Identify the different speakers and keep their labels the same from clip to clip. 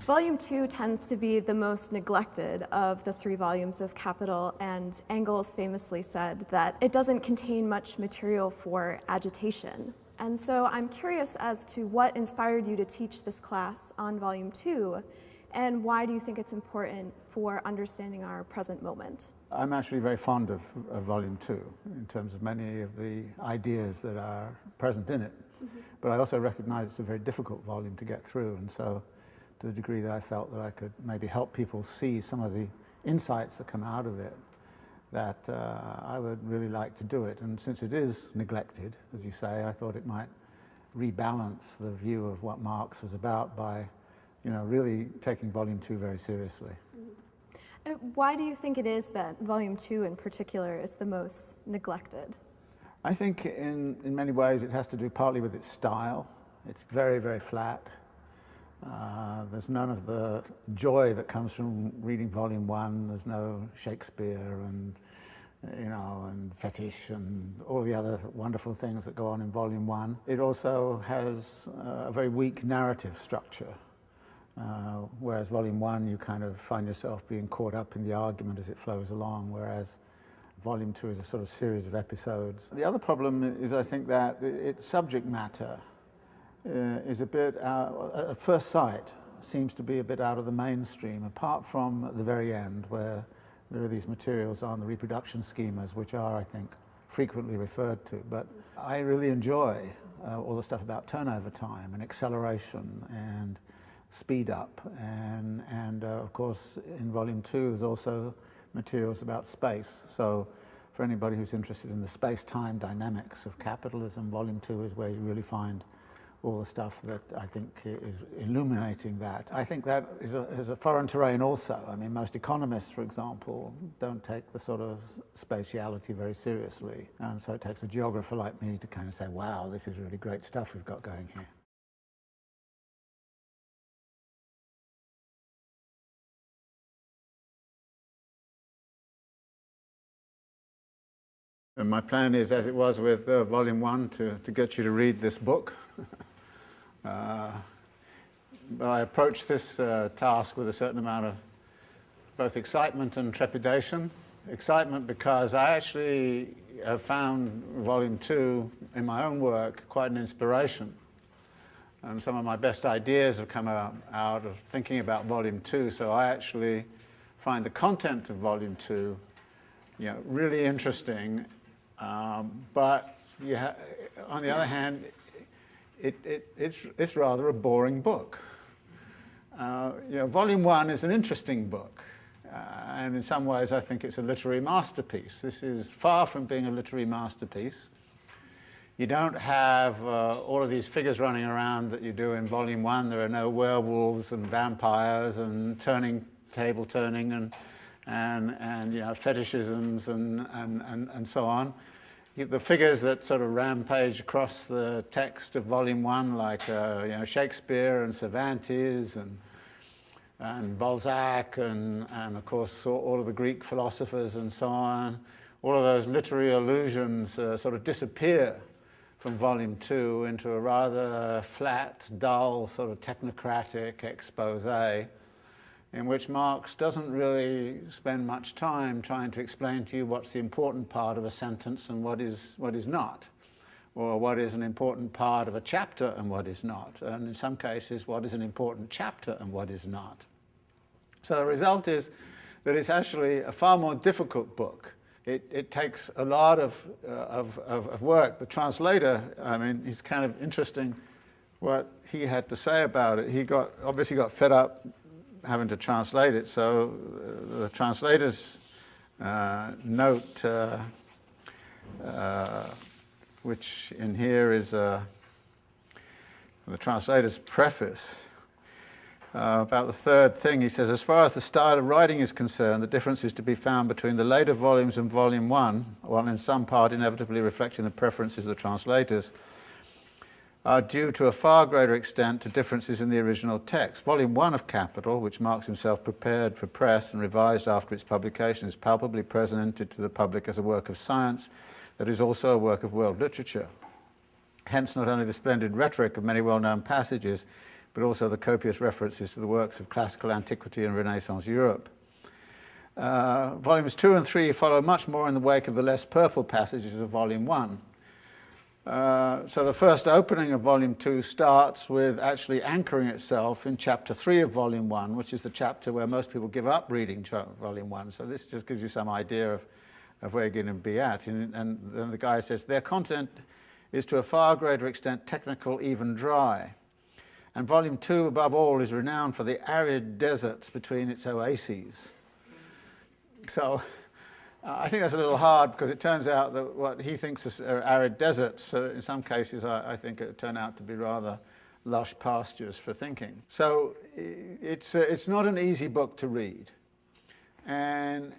Speaker 1: Volume 2 tends to be the most neglected of the 3 volumes of Capital, and INGLêS famously said that it doesn't contain much material for agitation. And so I'm curious as to what inspired you to teach this class on Volume 2, and why do you think it's important for understanding our present moment?
Speaker 2: I'm actually very fond of Volume 2 in terms of many of the ideas that are present in it. But I also recognize it's a very difficult volume to get through, and so to the degree that I felt that I could maybe help people see some of the insights that come out of it, that I would really like to do it. And since it is neglected, as you say, I thought it might rebalance the view of what Marx was about by, really taking Volume 2 very seriously.
Speaker 1: Why do you think it is that Volume 2 in particular is the most neglected?
Speaker 2: I think in many ways it has to do partly with its style. It's very, very flat. There's none of the joy that comes from reading Volume 1. There's no Shakespeare and, and fetish and all the other wonderful things that go on in Volume 1. It also has a very weak narrative structure, whereas Volume 1 you kind of find yourself being caught up in the argument as it flows along, whereas Volume 2 is a sort of series of episodes. The other problem is, I think, that its subject matter is a bit, at first sight, seems to be a bit out of the mainstream, apart from at the very end, where there are these materials on the reproduction schemas, which are, I think, frequently referred to. But I really enjoy all the stuff about turnover time and acceleration and speed up. And of course, in Volume 2, there's also materials about space. So for anybody who's interested in the space-time dynamics of capitalism, Volume 2 is where you really find all the stuff that I think is illuminating that. I think that is a foreign terrain also. I mean, most economists, for example, don't take the sort of spatiality very seriously. And so it takes a geographer like me to kind of say, wow, this is really great stuff we've got going here. And my plan is, as it was with Volume 1, to get you to read this book. But I approached this task with a certain amount of both excitement and trepidation. Excitement because I actually have found Volume 2 in my own work quite an inspiration. And some of my best ideas have come out of thinking about Volume 2, so I actually find the content of Volume 2 really interesting. But on the other hand, it's rather a boring book. Volume 1 is an interesting book, and in some ways I think it's a literary masterpiece. This is far from being a literary masterpiece. You don't have all of these figures running around that you do in Volume 1. There are no werewolves and vampires and table turning and fetishisms and so on. The figures that sort of rampage across the text of Volume 1, like Shakespeare and Cervantes and Balzac and of course all of the Greek philosophers and so on, all of those literary allusions sort of disappear from Volume 2 into a rather flat, dull, sort of technocratic expose, in which Marx doesn't really spend much time trying to explain to you what's the important part of a sentence and what is not, or what is an important part of a chapter and what is not, and in some cases what is an important chapter and what is not. So the result is that it's actually a far more difficult book. It takes a lot of work. The translator, I mean, it's kind of interesting what he had to say about it. He obviously got fed up having to translate it, so the translator's note, which in here is the translator's preface, about the third thing. He says, as far as the style of writing is concerned, the difference is to be found between the later volumes and Volume 1, while in some part inevitably reflecting the preferences of the translators, are due to a far greater extent to differences in the original text. Volume 1 of Capital, which Marx himself prepared for press and revised after its publication, is palpably presented to the public as a work of science that is also a work of world literature. Hence, not only the splendid rhetoric of many well-known passages, but also the copious references to the works of classical antiquity and Renaissance Europe. Volumes 2 and 3 follow much more in the wake of the less purple passages of Volume 1. So the first opening of Volume 2 starts with actually anchoring itself in Chapter 3 of Volume 1, which is the chapter where most people give up reading Volume 1. So this just gives you some idea of where you're going to be at. And then the guy says, their content is to a far greater extent technical, even dry. And Volume 2, above all, is renowned for the arid deserts between its oases. So I think that's a little hard, because it turns out that what he thinks are arid deserts, in some cases I think it turn out to be rather lush pastures for thinking. So it's not an easy book to read. And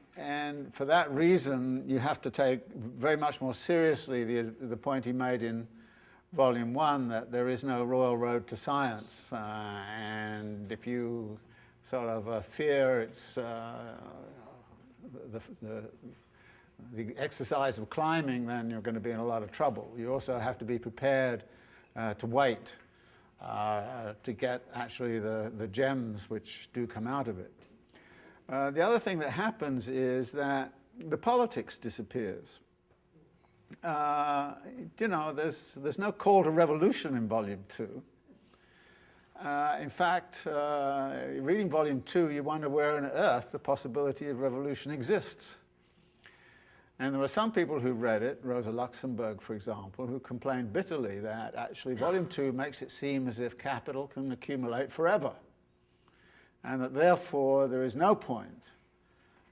Speaker 2: for that reason, you have to take very much more seriously the point he made in Volume 1, that there is no royal road to science. And if you sort of fear its the exercise of climbing, then you're going to be in a lot of trouble. You also have to be prepared to wait to get actually the gems which do come out of it. The other thing that happens is that the politics disappears. You know, there's no call to revolution in Volume 2. In fact, reading Volume 2, you wonder where on earth the possibility of revolution exists. And there were some people who read it, Rosa Luxemburg, for example, who complained bitterly that actually Volume 2 makes it seem as if capital can accumulate forever, and that therefore there is no point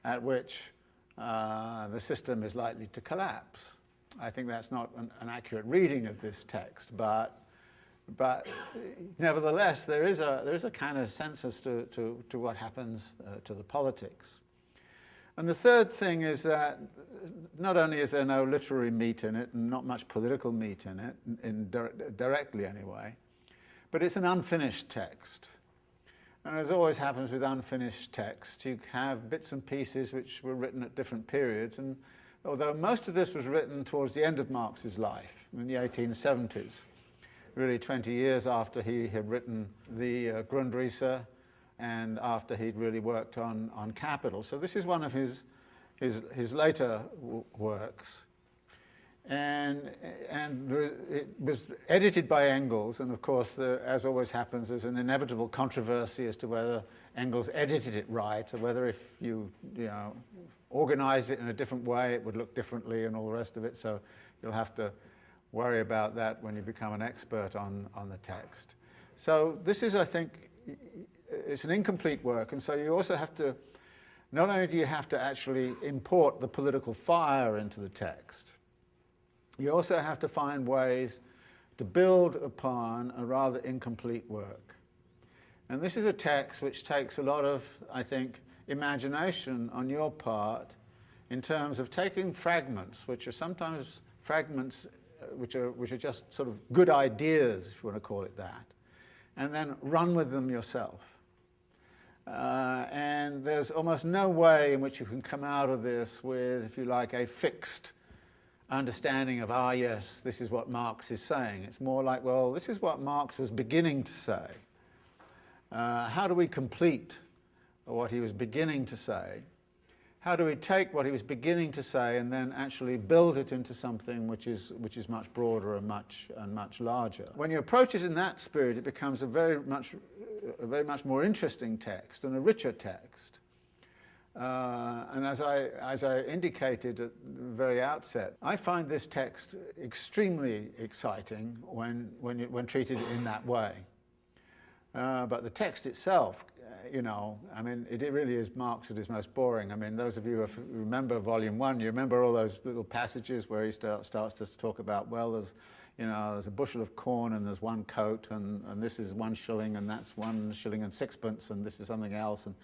Speaker 2: at which the system is likely to collapse. I think that's not an accurate reading of this text, but nevertheless, there is a kind of sense as to what happens to the politics. And the third thing is that not only is there no literary meat in it, and not much political meat in it, directly anyway, but it's an unfinished text. And as always happens with unfinished text, you have bits and pieces which were written at different periods, and although most of this was written towards the end of Marx's life, in the 1870s, really 20 years after he had written the Grundrisse and after he'd really worked on Capital. So this is one of his later works. And it was edited by Engels, and of course, as always happens, there's an inevitable controversy as to whether Engels edited it right, or whether if you organize it in a different way, it would look differently and all the rest of it. So you'll have to worry about that when you become an expert on the text. So this is, I think, it's an incomplete work, and so you also have to, not only do you have to actually import the political fire into the text, you also have to find ways to build upon a rather incomplete work. And this is a text which takes a lot of, I think, imagination on your part in terms of taking fragments, which are sometimes fragments which are just sort of good ideas, if you want to call it that, and then run with them yourself. And there's almost no way in which you can come out of this with, if you like, a fixed understanding of, yes, this is what Marx is saying. It's more like, well, this is what Marx was beginning to say. How do we complete what he was beginning to say? How do we take what he was beginning to say and then actually build it into something which is much broader and much larger? When you approach it in that spirit, it becomes a very much more interesting text and a richer text. And as I indicated at the very outset, I find this text extremely exciting when treated in that way. But the text itself, I mean, it really is Marx at his most boring. I mean, those of you who remember Volume 1, you remember all those little passages where he starts to talk about, well, there's a bushel of corn and there's one coat, and this is 1 shilling, and that's 1 shilling and 6pence, and this is something else. And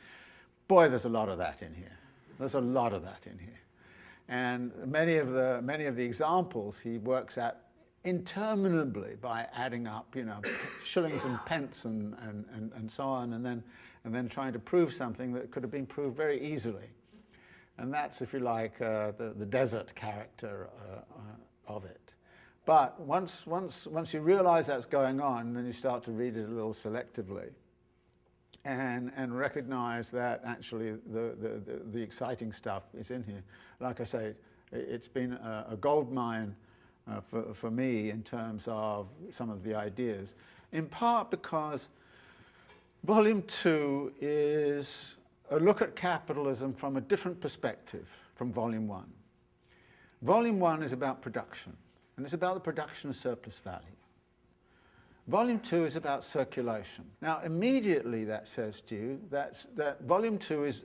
Speaker 2: boy, there's a lot of that in here. There's a lot of that in here. And many of the examples he works at interminably by adding up, shillings and pence and so on, and then trying to prove something that could have been proved very easily. And that's, if you like, the desert character of it. But once you realize that's going on, then you start to read it a little selectively and recognize that actually the exciting stuff is in here. Like I say, it's been a gold mine for me in terms of some of the ideas, in part because Volume 2 is a look at capitalism from a different perspective from Volume 1. Volume 1 is about production, and it's about the production of surplus value. Volume 2 is about circulation. Now, immediately that says to you that Volume 2 is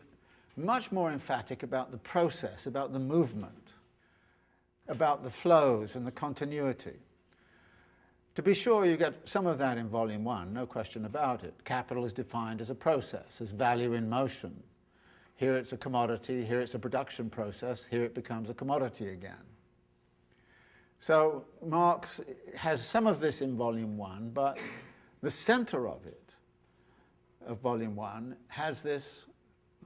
Speaker 2: much more emphatic about the process, about the movement, about the flows and the continuity. To be sure, you get some of that in Volume 1, no question about it. Capital is defined as a process, as value in motion. Here it's a commodity, here it's a production process, here it becomes a commodity again. So Marx has some of this in Volume 1, but the center of it, of Volume 1, has this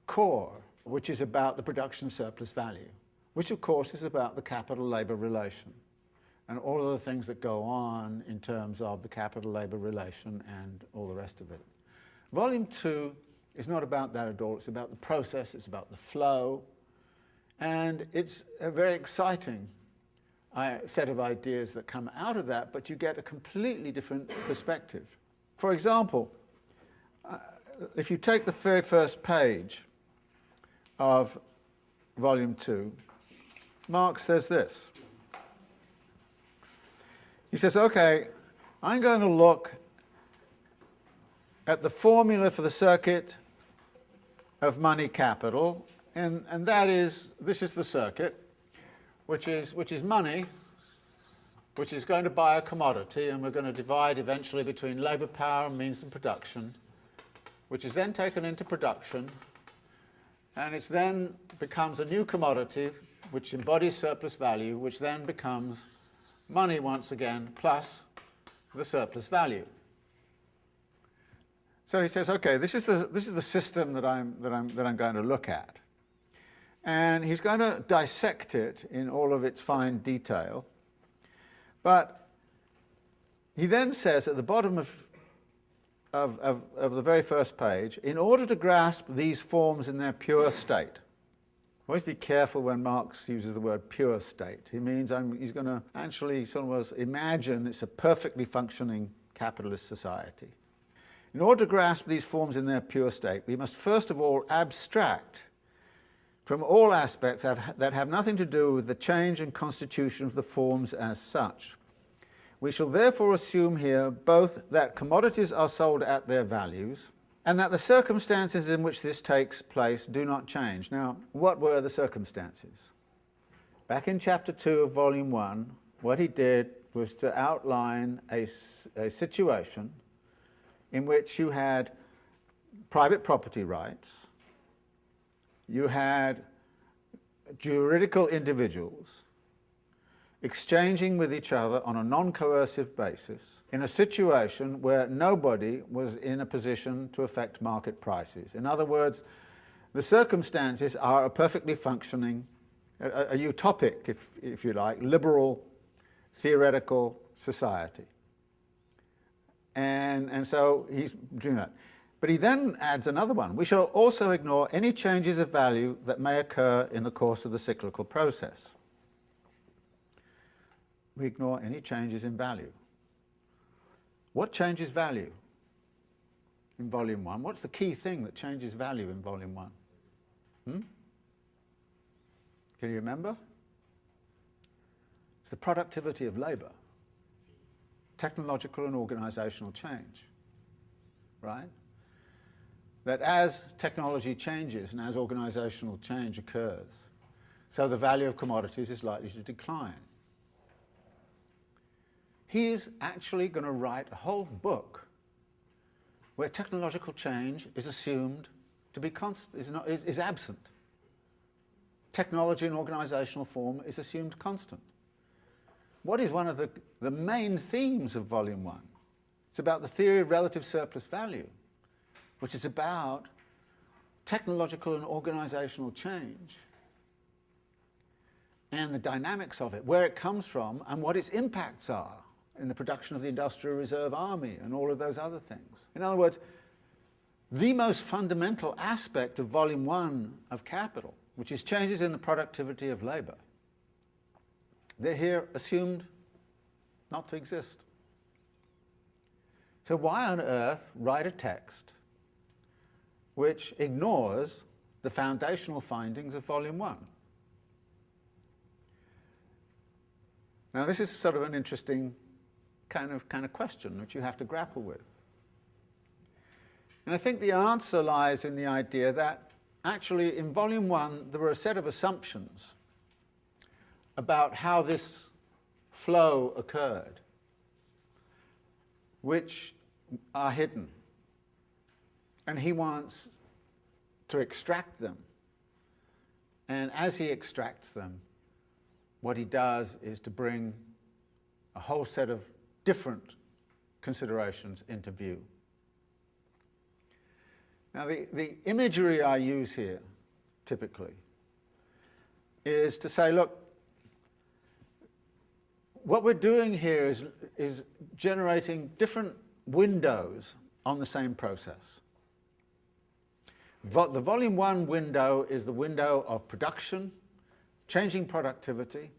Speaker 2: core, which is about the production of surplus value, which of course is about the capital-labor relation and all of the things that go on in terms of the capital-labor relation and all the rest of it. Volume 2 is not about that at all. It's about the process, it's about the flow, and it's a very exciting set of ideas that come out of that, but you get a completely different perspective. For example, if you take the very first page of Volume 2, Marx says this. He says, okay, I'm going to look at the formula for the circuit of money capital, and that is, this is the circuit, which is money, which is going to buy a commodity, and we're going to divide eventually between labour power and means of production, which is then taken into production, and it then becomes a new commodity, which embodies surplus value, which then becomes money once again, plus the surplus value. So he says, okay, this is the system that I'm going to look at. And he's going to dissect it in all of its fine detail. But he then says at the bottom of the very first page, in order to grasp these forms in their pure state. Always be careful when Marx uses the word pure state. He means he's going to actually sort of imagine it's a perfectly functioning capitalist society. In order to grasp these forms in their pure state, we must first of all abstract from all aspects that have nothing to do with the change and constitution of the forms as such. We shall therefore assume here both that commodities are sold at their values and that the circumstances in which this takes place do not change. Now, what were the circumstances? Back in Chapter 2 of Volume 1, what he did was to outline a situation in which you had private property rights, you had juridical individuals exchanging with each other on a non-coercive basis in a situation where nobody was in a position to affect market prices. In other words, the circumstances are a perfectly functioning, a utopic, if you like, liberal, theoretical society. And so he's doing that. But he then adds another one. We shall also ignore any changes of value that may occur in the course of the cyclical process. We ignore any changes in value. What changes value in Volume 1? What's the key thing that changes value in Volume 1? Can you remember? It's the productivity of labour. Technological and organisational change, right? That as technology changes and as organisational change occurs, so the value of commodities is likely to decline. He is actually going to write a whole book where technological change is assumed to be is absent. Technology and organisational form is assumed constant. What is one of the main themes of Volume 1? It's about the theory of relative surplus value, which is about technological and organisational change and the dynamics of it, where it comes from and what its impacts are in the production of the Industrial Reserve Army and all of those other things. In other words, the most fundamental aspect of Volume 1 of Capital, which is changes in the productivity of labour, they're here assumed not to exist. So why on earth write a text which ignores the foundational findings of Volume 1? Now this is sort of an interesting kind of question which you have to grapple with. And I think the answer lies in the idea that actually in Volume 1 there were a set of assumptions about how this flow occurred, which are hidden. And he wants to extract them. And as he extracts them, what he does is to bring a whole set of different considerations into view. Now, the imagery I use here, typically, is to say, look, what we're doing here is generating different windows on the same process. The Volume 1 window is the window of production, changing productivity,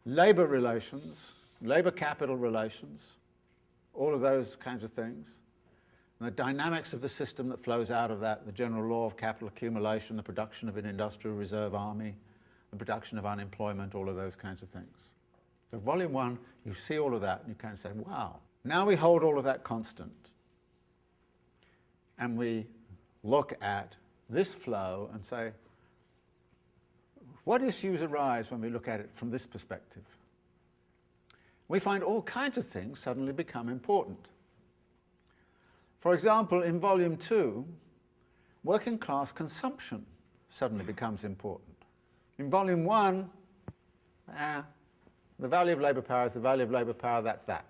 Speaker 2: labour relations, labour-capital relations, all of those kinds of things, and the dynamics of the system that flows out of that, the general law of capital accumulation, the production of an industrial reserve army, the production of unemployment, all of those kinds of things. So Volume 1, you see all of that, and you kind of say, wow. Now we hold all of that constant, and we look at this flow and say, what issues arise when we look at it from this perspective? We find all kinds of things suddenly become important. For example, in Volume 2, working class consumption suddenly becomes important. In Volume 1, the value of labour power is the value of labour power, that's that.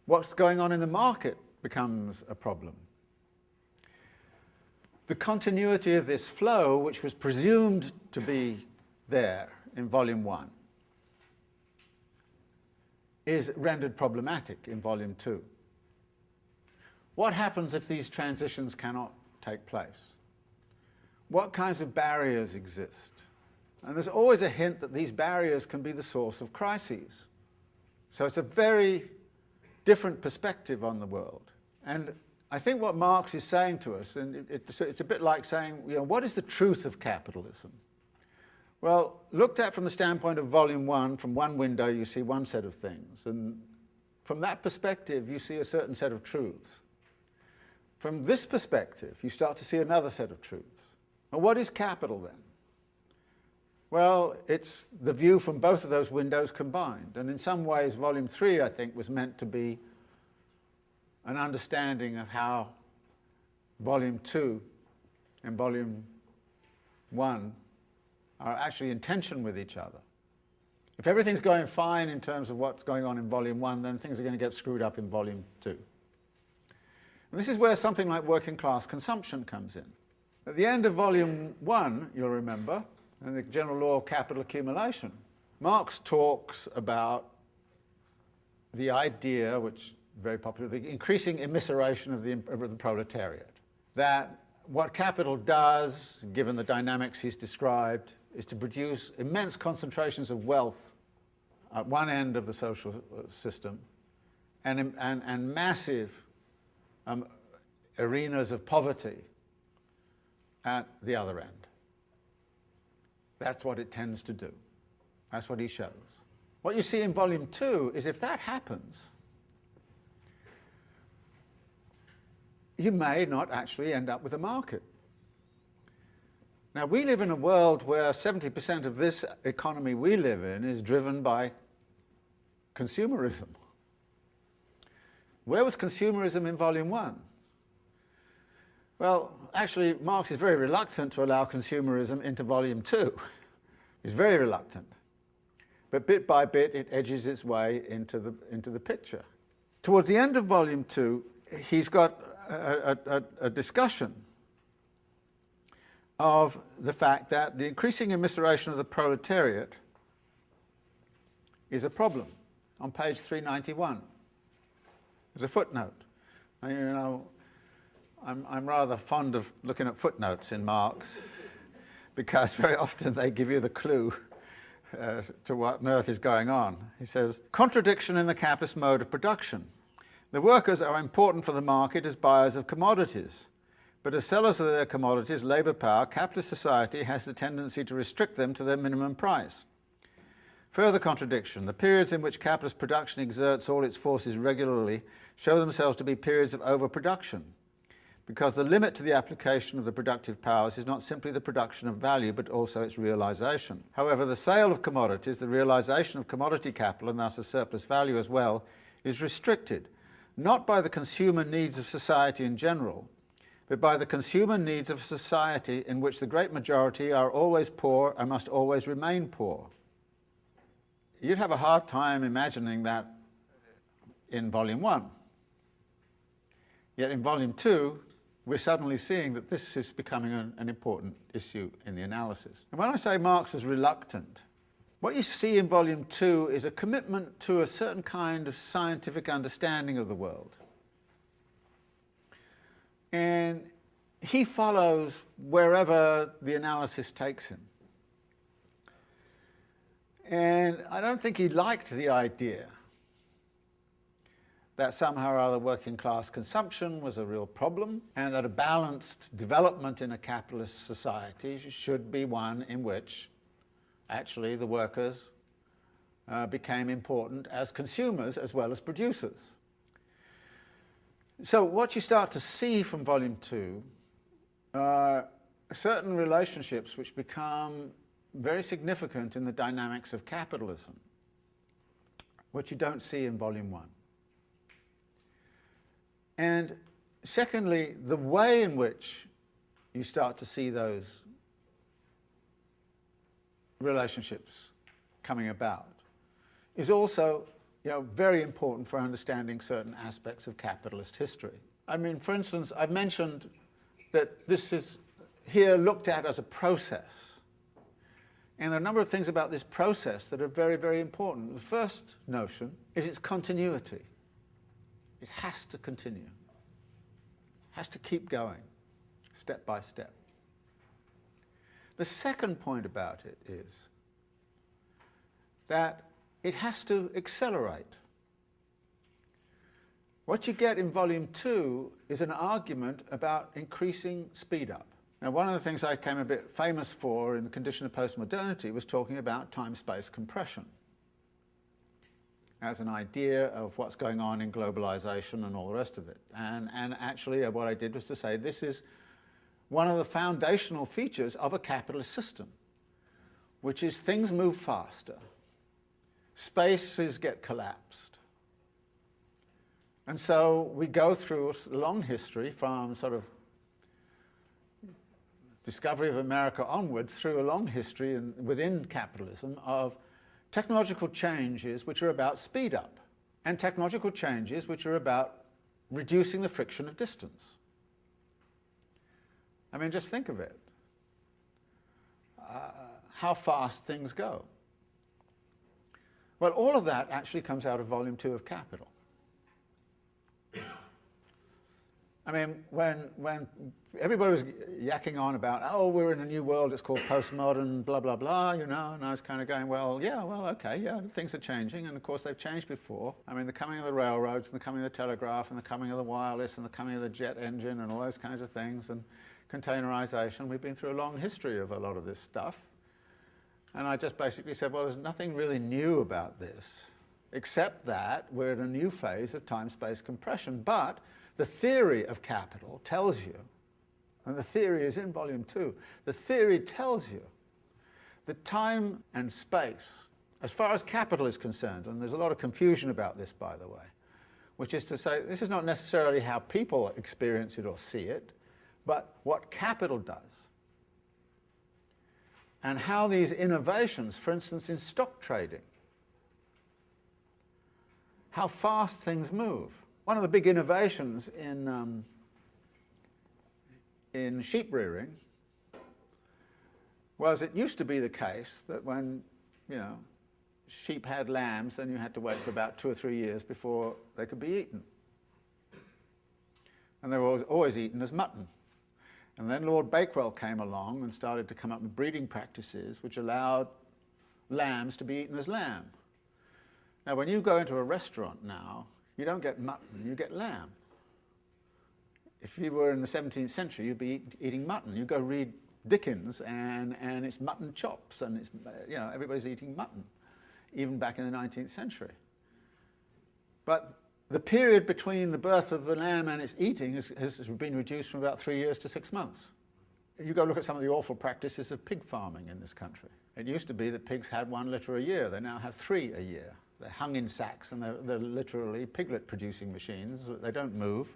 Speaker 2: What's going on in the market becomes a problem. The continuity of this flow, which was presumed to be there in Volume 1, is rendered problematic in Volume 2. What happens if these transitions cannot take place? What kinds of barriers exist? And there's always a hint that these barriers can be the source of crises. So it's a very different perspective on the world. And I think what Marx is saying to us, and it's a bit like saying, you know, what is the truth of capitalism? Well, looked at from the standpoint of Volume 1, from one window you see one set of things, and from that perspective you see a certain set of truths. From this perspective you start to see another set of truths. And what is capital then? Well, it's the view from both of those windows combined, and in some ways Volume 3, I think, was meant to be an understanding of how Volume 2 and Volume 1 are actually in tension with each other. If everything's going fine in terms of what's going on in Volume 1, then things are going to get screwed up in Volume 2. And this is where something like working class consumption comes in. At the end of Volume 1, you'll remember, in the general law of capital accumulation, Marx talks about the idea, which is very popular, the increasing immiseration of the proletariat. That what capital does, given the dynamics he's described, is to produce immense concentrations of wealth at one end of the social system and massive arenas of poverty at the other end. That's what it tends to do. That's what he shows. What you see in Volume 2 is if that happens, you may not actually end up with a market. Now, we live in a world where 70% of this economy we live in is driven by consumerism. Where was consumerism in Volume 1? Well, actually, Marx is very reluctant to allow consumerism into Volume 2. He's very reluctant. But bit by bit, it edges its way into the picture. Towards the end of Volume 2, he's got a discussion of the fact that the increasing immiseration of the proletariat is a problem. On page 391, there's a footnote. Now, you know, I'm rather fond of looking at footnotes in Marx because very often they give you the clue to what on earth is going on. He says, contradiction in the capitalist mode of production. The workers are important for the market as buyers of commodities, but as sellers of their commodities, labour power, capitalist society has the tendency to restrict them to their minimum price. Further contradiction, the periods in which capitalist production exerts all its forces regularly show themselves to be periods of overproduction, because the limit to the application of the productive powers is not simply the production of value, but also its realisation. However, the sale of commodities, the realisation of commodity capital, and thus of surplus value as well, is restricted, not by the consumer needs of society in general, but by the consumer needs of society in which the great majority are always poor and must always remain poor. You'd have a hard time imagining that in Volume 1. Yet in Volume 2, we're suddenly seeing that this is becoming an important issue in the analysis. And when I say Marx was reluctant, what you see in Volume 2 is a commitment to a certain kind of scientific understanding of the world. And he follows wherever the analysis takes him. And I don't think he liked the idea that somehow or other working class consumption was a real problem, and that a balanced development in a capitalist society should be one in which actually the workers became important as consumers as well as producers. So what you start to see from Volume 2 are certain relationships which become very significant in the dynamics of capitalism, which you don't see in Volume 1. And secondly, the way in which you start to see those relationships coming about is also, you know, very important for understanding certain aspects of capitalist history. I mean, for instance, I've mentioned that this is here looked at as a process. And there are a number of things about this process that are very, very important. The first notion is its continuity. It has to continue. It has to keep going, step by step. The second point about it is that it has to accelerate. What you get in Volume 2 is an argument about increasing speed up. Now, one of the things I became a bit famous for in the condition of postmodernity was talking about time-space compression as an idea of what's going on in globalization and all the rest of it. And actually what I did was to say this is one of the foundational features of a capitalist system, which is things move faster, spaces get collapsed. And so we go through a long history from sort of discovery of America onwards through a long history within capitalism of technological changes which are about speed up and technological changes which are about reducing the friction of distance. I mean, just think of it. How fast things go. Well, all of that actually comes out of Volume 2 of Capital. I mean, when everybody was yakking on about, oh, we're in a new world, it's called postmodern, blah, blah, blah, you know, and I was kind of going, well, yeah, well, okay, yeah, things are changing, and of course they've changed before. I mean, the coming of the railroads, and the coming of the telegraph, and the coming of the wireless, and the coming of the jet engine, and all those kinds of things, and containerization. We've been through a long history of a lot of this stuff. And I just basically said, well, there's nothing really new about this, except that we're in a new phase of time-space compression. But the theory of capital tells you, and the theory is in Volume 2, the theory tells you that time and space, as far as capital is concerned, and there's a lot of confusion about this, by the way, which is to say this is not necessarily how people experience it or see it, but what capital does. And how these innovations, for instance, in stock trading, how fast things move. One of the big innovations in sheep rearing was it used to be the case that when, you know, sheep had lambs, then you had to wait for about 2 or 3 years before they could be eaten. And they were always eaten as mutton. And then Lord Bakewell came along and started to come up with breeding practices which allowed lambs to be eaten as lamb. Now, when you go into a restaurant now, you don't get mutton, you get lamb. If you were in the 17th century, you'd be eating mutton. You go read Dickens, and it's mutton chops, and it's, you know, everybody's eating mutton, even back in the 19th century. But the period between the birth of the lamb and its eating has been reduced from about 3 years to 6 months. You go look at some of the awful practices of pig farming in this country. It used to be that pigs had 1 litre a year. They now have 3 a year. They're hung in sacks, and they're literally piglet-producing machines. They don't move.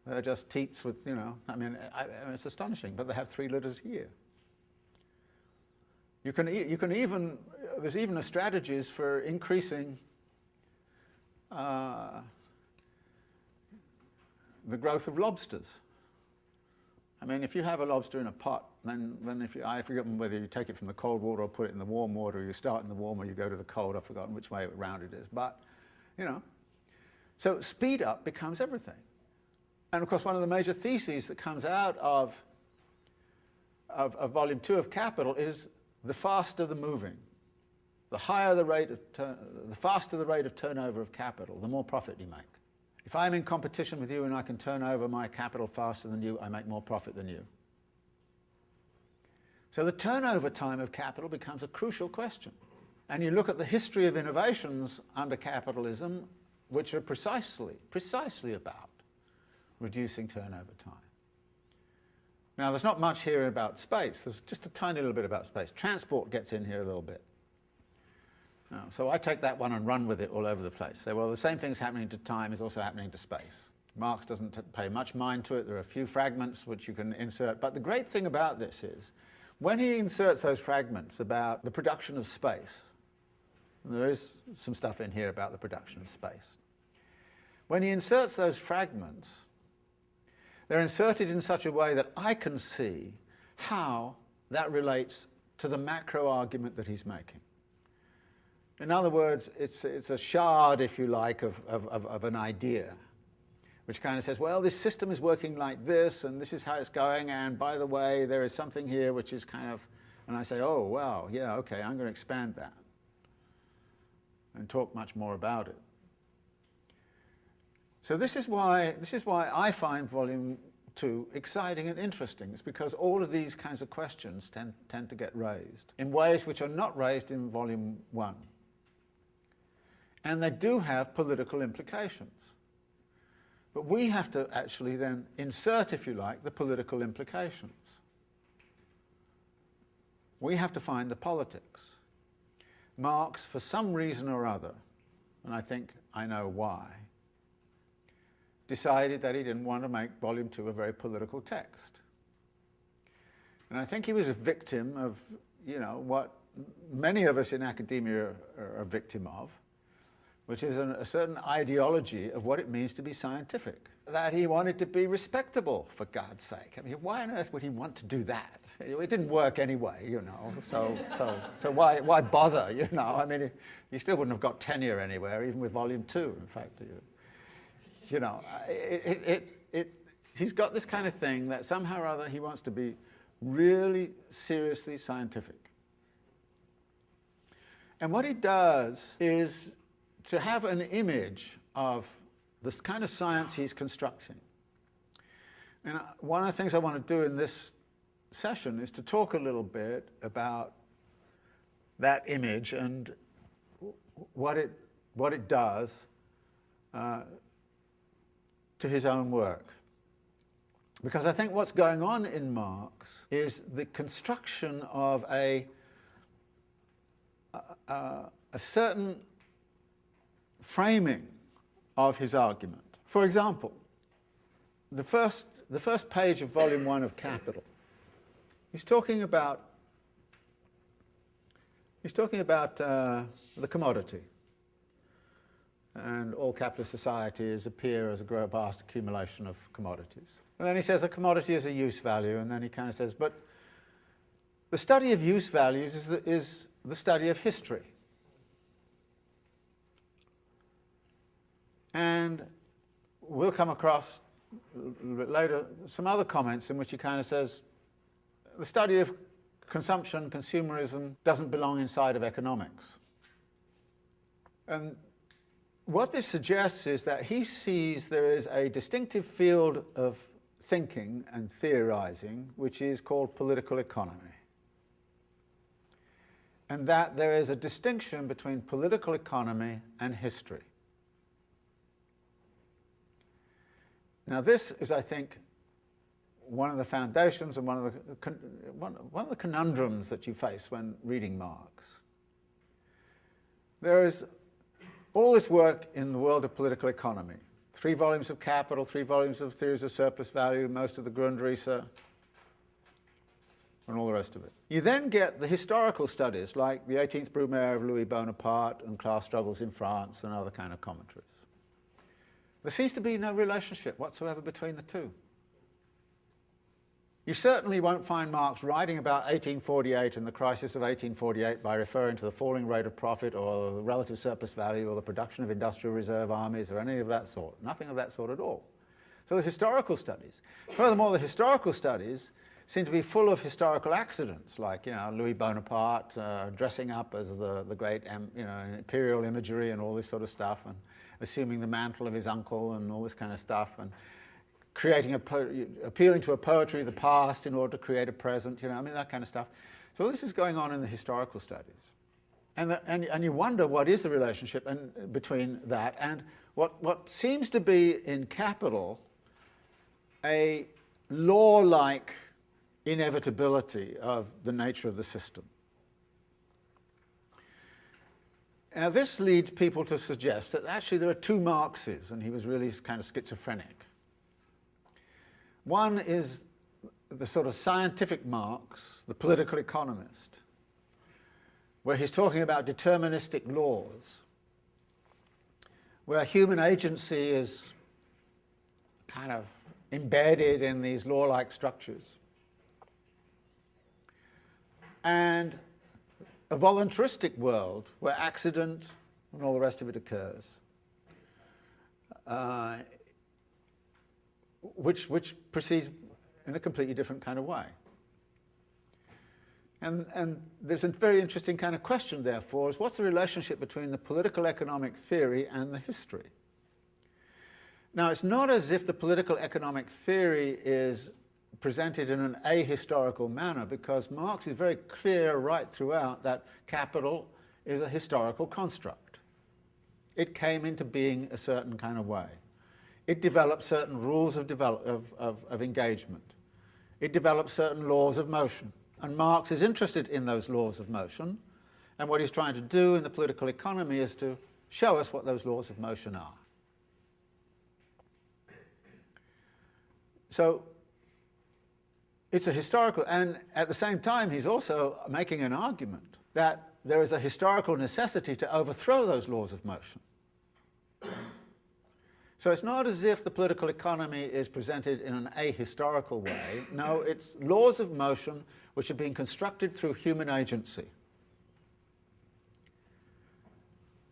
Speaker 2: They're just teats with, you know, I mean, it's astonishing, but they have 3 litres a year. You can even, there's even a strategies for increasing the growth of lobsters. I mean, if you have a lobster in a pot, then I've forgotten whether you take it from the cold water or put it in the warm water, or you start in the warm or you go to the cold. I've forgotten which way around it is. But, you know, so speed up becomes everything. And of course, one of the major theses that comes out of Volume 2 of Capital is the faster the moving, the higher the rate of the faster the rate of turnover of capital, the more profit you make. If I'm in competition with you and I can turn over my capital faster than you, I make more profit than you. So the turnover time of capital becomes a crucial question. And you look at the history of innovations under capitalism, which are precisely about reducing turnover time. Now, there's not much here about space. There's just a tiny little bit about space. Transport gets in here a little bit. Now, so I take that one and run with it all over the place. Say, well, the same thing's happening to time is also happening to space. Marx doesn't pay much mind to it. There are a few fragments which you can insert. But the great thing about this is, when he inserts those fragments about the production of space, and there is some stuff in here about the production of space, when he inserts those fragments, they're inserted in such a way that I can see how that relates to the macro argument that he's making. In other words, it's a shard, if you like, of an idea, which kind of says, well, this system is working like this, and this is how it's going, and by the way, there is something here which is kind of, and I say, oh, wow, yeah, okay, I'm going to expand that and talk much more about it. So this is why I find Volume 2 exciting and interesting. It's because all of these kinds of questions tend to get raised in ways which are not raised in Volume 1. And they do have political implications. But we have to actually then insert, if you like, the political implications. We have to find the politics. Marx, for some reason or other, and I think I know why, decided that he didn't want to make Volume 2 a very political text. And I think he was a victim of, you know, what many of us in academia are a victim of, which is a certain ideology of what it means to be scientific. That he wanted to be respectable, for God's sake. I mean, why on earth would he want to do that? It didn't work anyway, you know, so why bother, you know? I mean, he still wouldn't have got tenure anywhere, even with Volume 2, in fact. You know, he's got this kind of thing that somehow or other he wants to be really seriously scientific. And what he does is to have an image of this kind of science he's constructing. And one of the things I want to do in this session is to talk a little bit about that image and what it does to his own work. Because I think what's going on in Marx is the construction of a certain framing of his argument. For example, the first page of Volume 1 of Capital, he's talking about the commodity. And all capitalist societies appear as a vast accumulation of commodities. And then he says a commodity is a use value, and then he kind of says, but The study of use values is the study of history. And we'll come across a little bit later some other comments in which he kind of says the study of consumption, consumerism, doesn't belong inside of economics. And what this suggests is that he sees there is a distinctive field of thinking and theorizing which is called political economy. And that there is a distinction between political economy and history. Now this is, I think, one of the foundations and one of the conundrums that you face when reading Marx. There is all this work in the world of political economy. 3 volumes of Capital, 3 volumes of Theories of Surplus Value, most of the Grundrisse, and all the rest of it. You then get the historical studies like the 18th Brumaire of Louis Bonaparte and Class Struggles in France and other kind of commentaries. There seems to be no relationship whatsoever between the two. You certainly won't find Marx writing about 1848 and the crisis of 1848 by referring to the falling rate of profit or the relative surplus value or the production of industrial reserve armies or any of that sort. Nothing of that sort at all. So the historical studies. Furthermore, the historical studies seem to be full of historical accidents, like Louis Bonaparte dressing up as the great imperial imagery and all this sort of stuff, and assuming the mantle of his uncle and all this kind of stuff, and creating appealing to a poetry of the past in order to create a present, that kind of stuff. So this is going on in the historical studies. And you wonder what is the relationship between that and what seems to be in Capital a law-like inevitability of the nature of the system. Now this leads people to suggest that actually there are 2 Marxes, and he was really kind of schizophrenic. One is the sort of scientific Marx, the political economist, where he's talking about deterministic laws, where human agency is kind of embedded in these law-like structures, and a voluntaristic world where accident and all the rest of it occurs, which proceeds in a completely different kind of way. And there's a very interesting kind of question, therefore, is what's the relationship between the political economic theory and the history? Now, it's not as if the political economic theory is presented in an ahistorical manner, because Marx is very clear right throughout that Capital is a historical construct. It came into being a certain kind of way. It developed certain rules of engagement. It developed certain laws of motion. And Marx is interested in those laws of motion, and what he's trying to do in the political economy is to show us what those laws of motion are. So it's a historical, and at the same time he's also making an argument that there is a historical necessity to overthrow those laws of motion. So it's not as if the political economy is presented in an ahistorical way. No, it's laws of motion which are being constructed through human agency.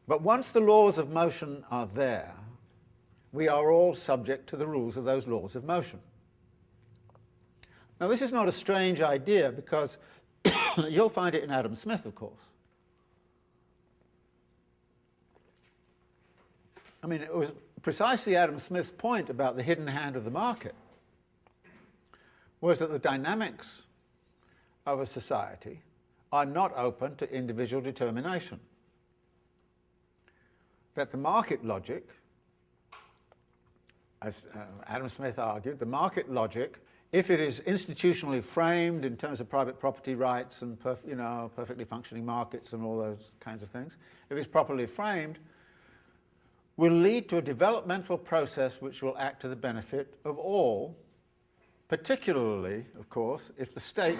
Speaker 2: But once the laws of motion are there, we are all subject to the rules of those laws of motion. Now this is not a strange idea, because you'll find it in Adam Smith, of course. I mean, it was precisely Adam Smith's point about the hidden hand of the market, was that the dynamics of a society are not open to individual determination. That the market logic, as Adam Smith argued, the market logic, if it is institutionally framed in terms of private property rights and perfectly functioning markets and all those kinds of things, if it's properly framed, will lead to a developmental process which will act to the benefit of all, particularly, of course, if the state,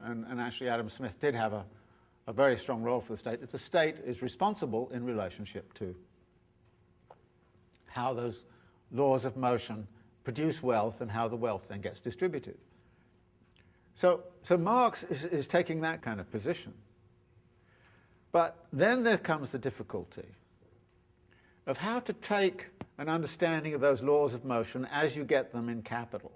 Speaker 2: and actually Adam Smith did have a very strong role for the state, if the state is responsible in relationship to how those laws of motion produce wealth and how the wealth then gets distributed. So Marx is taking that kind of position. But then there comes the difficulty of how to take an understanding of those laws of motion as you get them in Capital.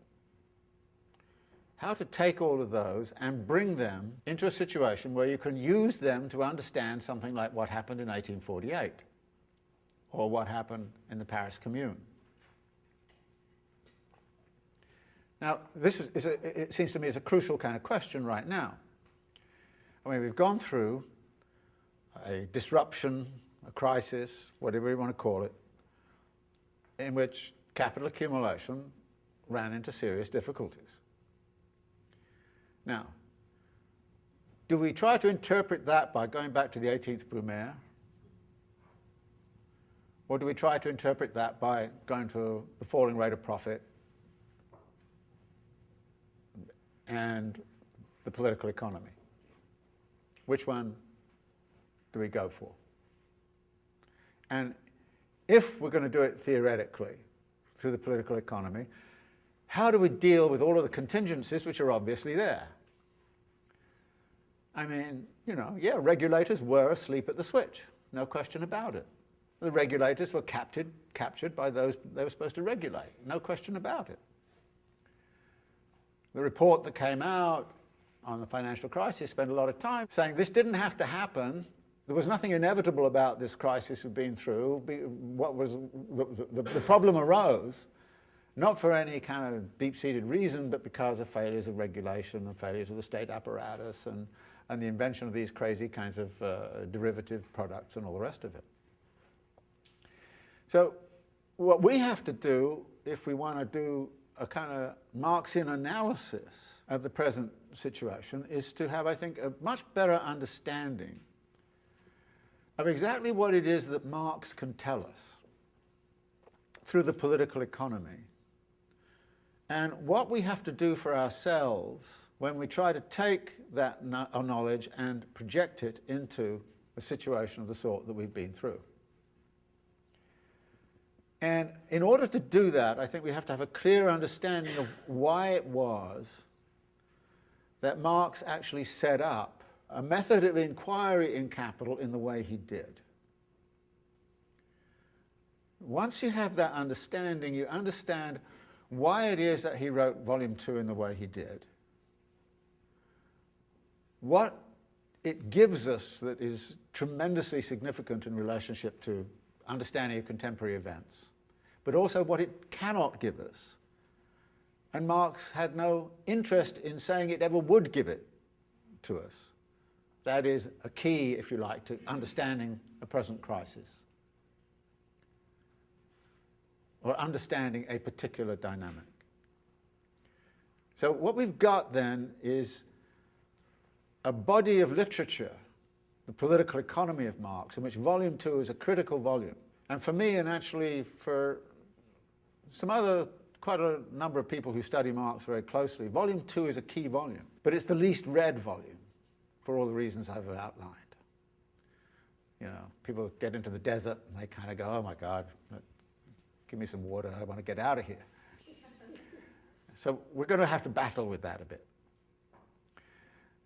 Speaker 2: How to take all of those and bring them into a situation where you can use them to understand something like what happened in 1848 or what happened in the Paris Commune. Now, this it seems to me is a crucial kind of question right now. I mean, we've gone through a disruption, a crisis, whatever you want to call it, in which capital accumulation ran into serious difficulties. Now, do we try to interpret that by going back to the 18th Brumaire? Or do we try to interpret that by going to the falling rate of profit and the political economy? Which one do we go for? And if we're going to do it theoretically through the political economy, how do we deal with all of the contingencies which are obviously there? I mean, you know, yeah, regulators were asleep at the switch, no question about it. The regulators were captured by those they were supposed to regulate, no question about it. The report that came out on the financial crisis spent a lot of time saying this didn't have to happen. There was nothing inevitable about this crisis we've been through. What was the problem arose not for any kind of deep-seated reason, but because of failures of regulation and failures of the state apparatus and the invention of these crazy kinds of derivative products and all the rest of it. So what we have to do, if we want to do a kind of Marxian analysis of the present situation, is to have, I think, a much better understanding of exactly what it is that Marx can tell us through the political economy, and what we have to do for ourselves when we try to take that knowledge and project it into a situation of the sort that we've been through. And in order to do that, I think we have to have a clear understanding of why it was that Marx actually set up a method of inquiry in Capital in the way he did. Once you have that understanding, you understand why it is that he wrote Volume 2 in the way he did, what it gives us that is tremendously significant in relationship to understanding of contemporary events, but also what it cannot give us. And Marx had no interest in saying it ever would give it to us. That is a key, if you like, to understanding a present crisis, or understanding a particular dynamic. So what we've got then is a body of literature, the political economy of Marx, in which Volume 2 is a critical volume. And for me, and actually for some other, quite a number of people who study Marx very closely, Volume 2 is a key volume, but it's the least read volume for all the reasons I've outlined. You know, people get into the desert and they kind of go, oh my God, give me some water, I want to get out of here. So we're going to have to battle with that a bit.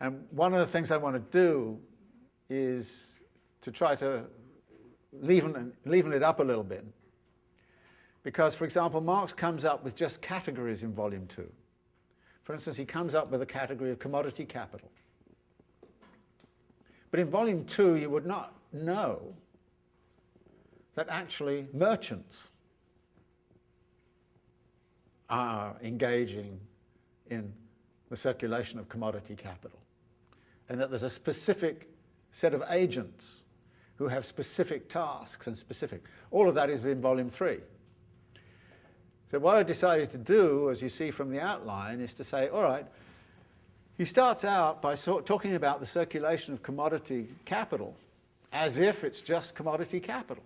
Speaker 2: And one of the things I want to do is to try to leaven it up a little bit. Because, for example, Marx comes up with just categories in Volume 2. For instance, he comes up with a category of commodity capital. But in Volume 2, you would not know that actually merchants are engaging in the circulation of commodity capital, and that there's a specific set of agents who have specific tasks and specific. All of that is in Volume 3. So what I decided to do, as you see from the outline, is to say, all right, he starts out by talking about the circulation of commodity capital as if it's just commodity capital.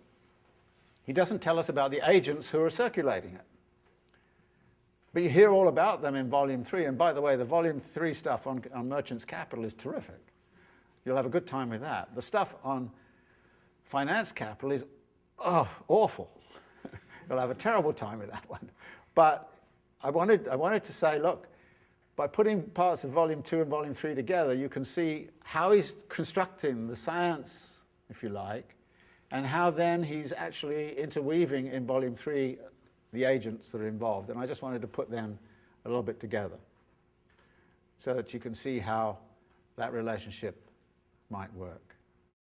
Speaker 2: He doesn't tell us about the agents who are circulating it. But you hear all about them in Volume 3, and by the way, the Volume 3 stuff on merchants' capital is terrific. You'll have a good time with that. The stuff on finance capital is, awful. You'll have a terrible time with that one. But I wanted to say, look, by putting parts of Volume 2 and Volume 3 together, you can see how he's constructing the science, if you like, and how then he's actually interweaving in Volume 3 the agents that are involved. And I just wanted to put them a little bit together so that you can see how that relationship might work.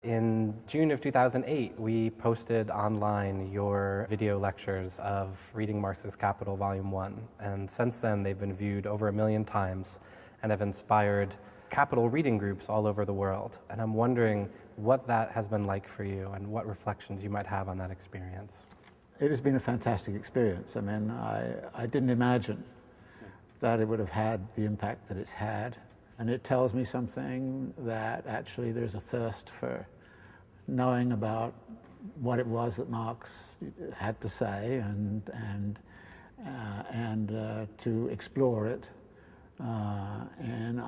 Speaker 3: In June of 2008, we posted online your video lectures of Reading Marx's Capital, Volume 1. And since then, they've been viewed over 1 million times and have inspired Capital reading groups all over the world. And I'm wondering what that has been like for you and what reflections you might have on that experience.
Speaker 2: It has been a fantastic experience. I mean, I didn't imagine that it would have had the impact that it's had. And it tells me something that actually there's a thirst for knowing about what it was that Marx had to say and to explore it. And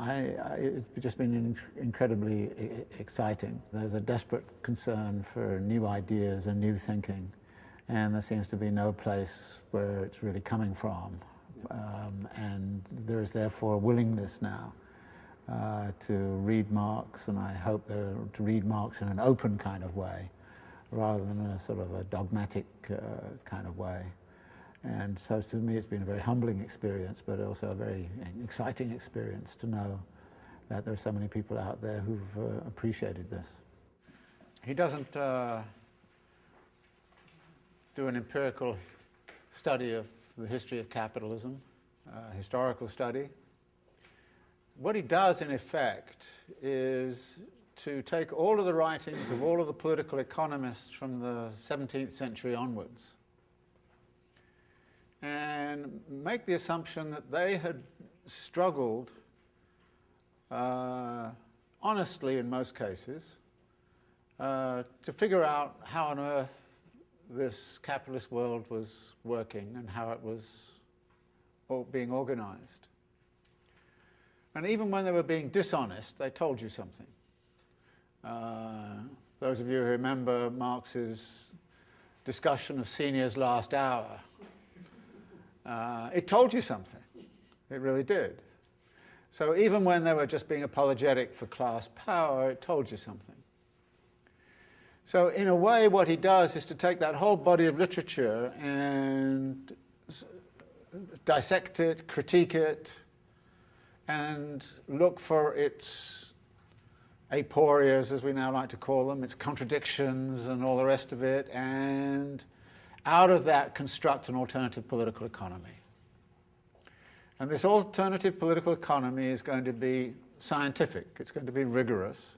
Speaker 2: it's just been incredibly exciting. There's a desperate concern for new ideas and new thinking, and there seems to be no place where it's really coming from. And there is therefore a willingness now to read Marx, and I hope to read Marx in an open kind of way, rather than a sort of a dogmatic kind of way. And so to me it's been a very humbling experience, but also a very exciting experience to know that there are so many people out there who've appreciated this. He doesn't do an empirical study of the history of capitalism, historical study. What he does, in effect, is to take all of the writings of all of the political economists from the 17th century onwards and make the assumption that they had struggled, honestly in most cases, to figure out how on earth this capitalist world was working and how it was being organized. And even when they were being dishonest, they told you something. Those of you who remember Marx's discussion of Senior's last hour, it told you something. It really did. So even when they were just being apologetic for class power, it told you something. So in a way, what he does is to take that whole body of literature and dissect it, critique it, and look for its aporias, as we now like to call them, its contradictions and all the rest of it, and out of that construct an alternative political economy. And this alternative political economy is going to be scientific. It's going to be rigorous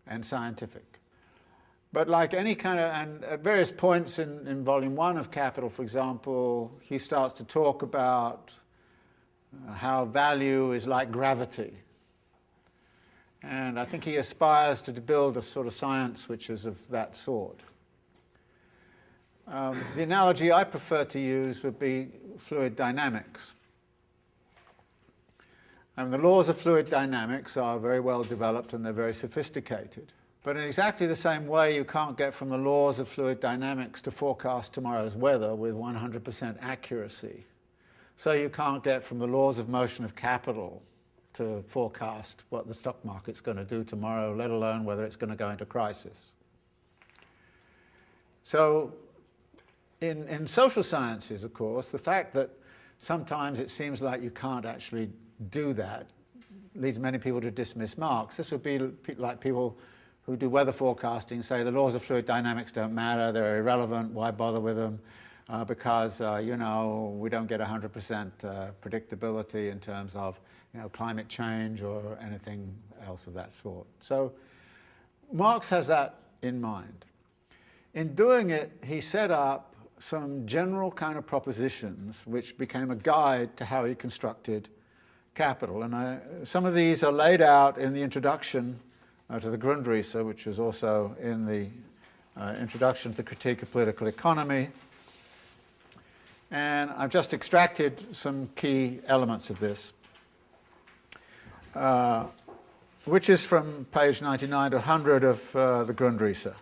Speaker 2: and scientific. But like any kind of, and at various points in Volume 1 of Capital, for example, he starts to talk about how value is like gravity. And I think he aspires to build a sort of science which is of that sort. The analogy I prefer to use would be fluid dynamics. And the laws of fluid dynamics are very well developed and they're very sophisticated. But in exactly the same way, you can't get from the laws of fluid dynamics to forecast tomorrow's weather with 100% accuracy. So you can't get from the laws of motion of capital to forecast what the stock market's going to do tomorrow, let alone whether it's going to go into crisis. So in social sciences, of course, the fact that sometimes it seems like you can't actually do that leads many people to dismiss Marx. This would be like people who do weather forecasting say the laws of fluid dynamics don't matter, they're irrelevant, why bother with them? Because, you know, we don't get 100% predictability in terms of, you know, climate change or anything else of that sort. So Marx has that in mind. In doing it, he set up some general kind of propositions which became a guide to how he constructed Capital. And some of these are laid out in the introduction to the Grundrisse, which was also in the introduction to the Critique of Political Economy. And I've just extracted some key elements of this, which is from page 99 to 100 of the Grundrisse,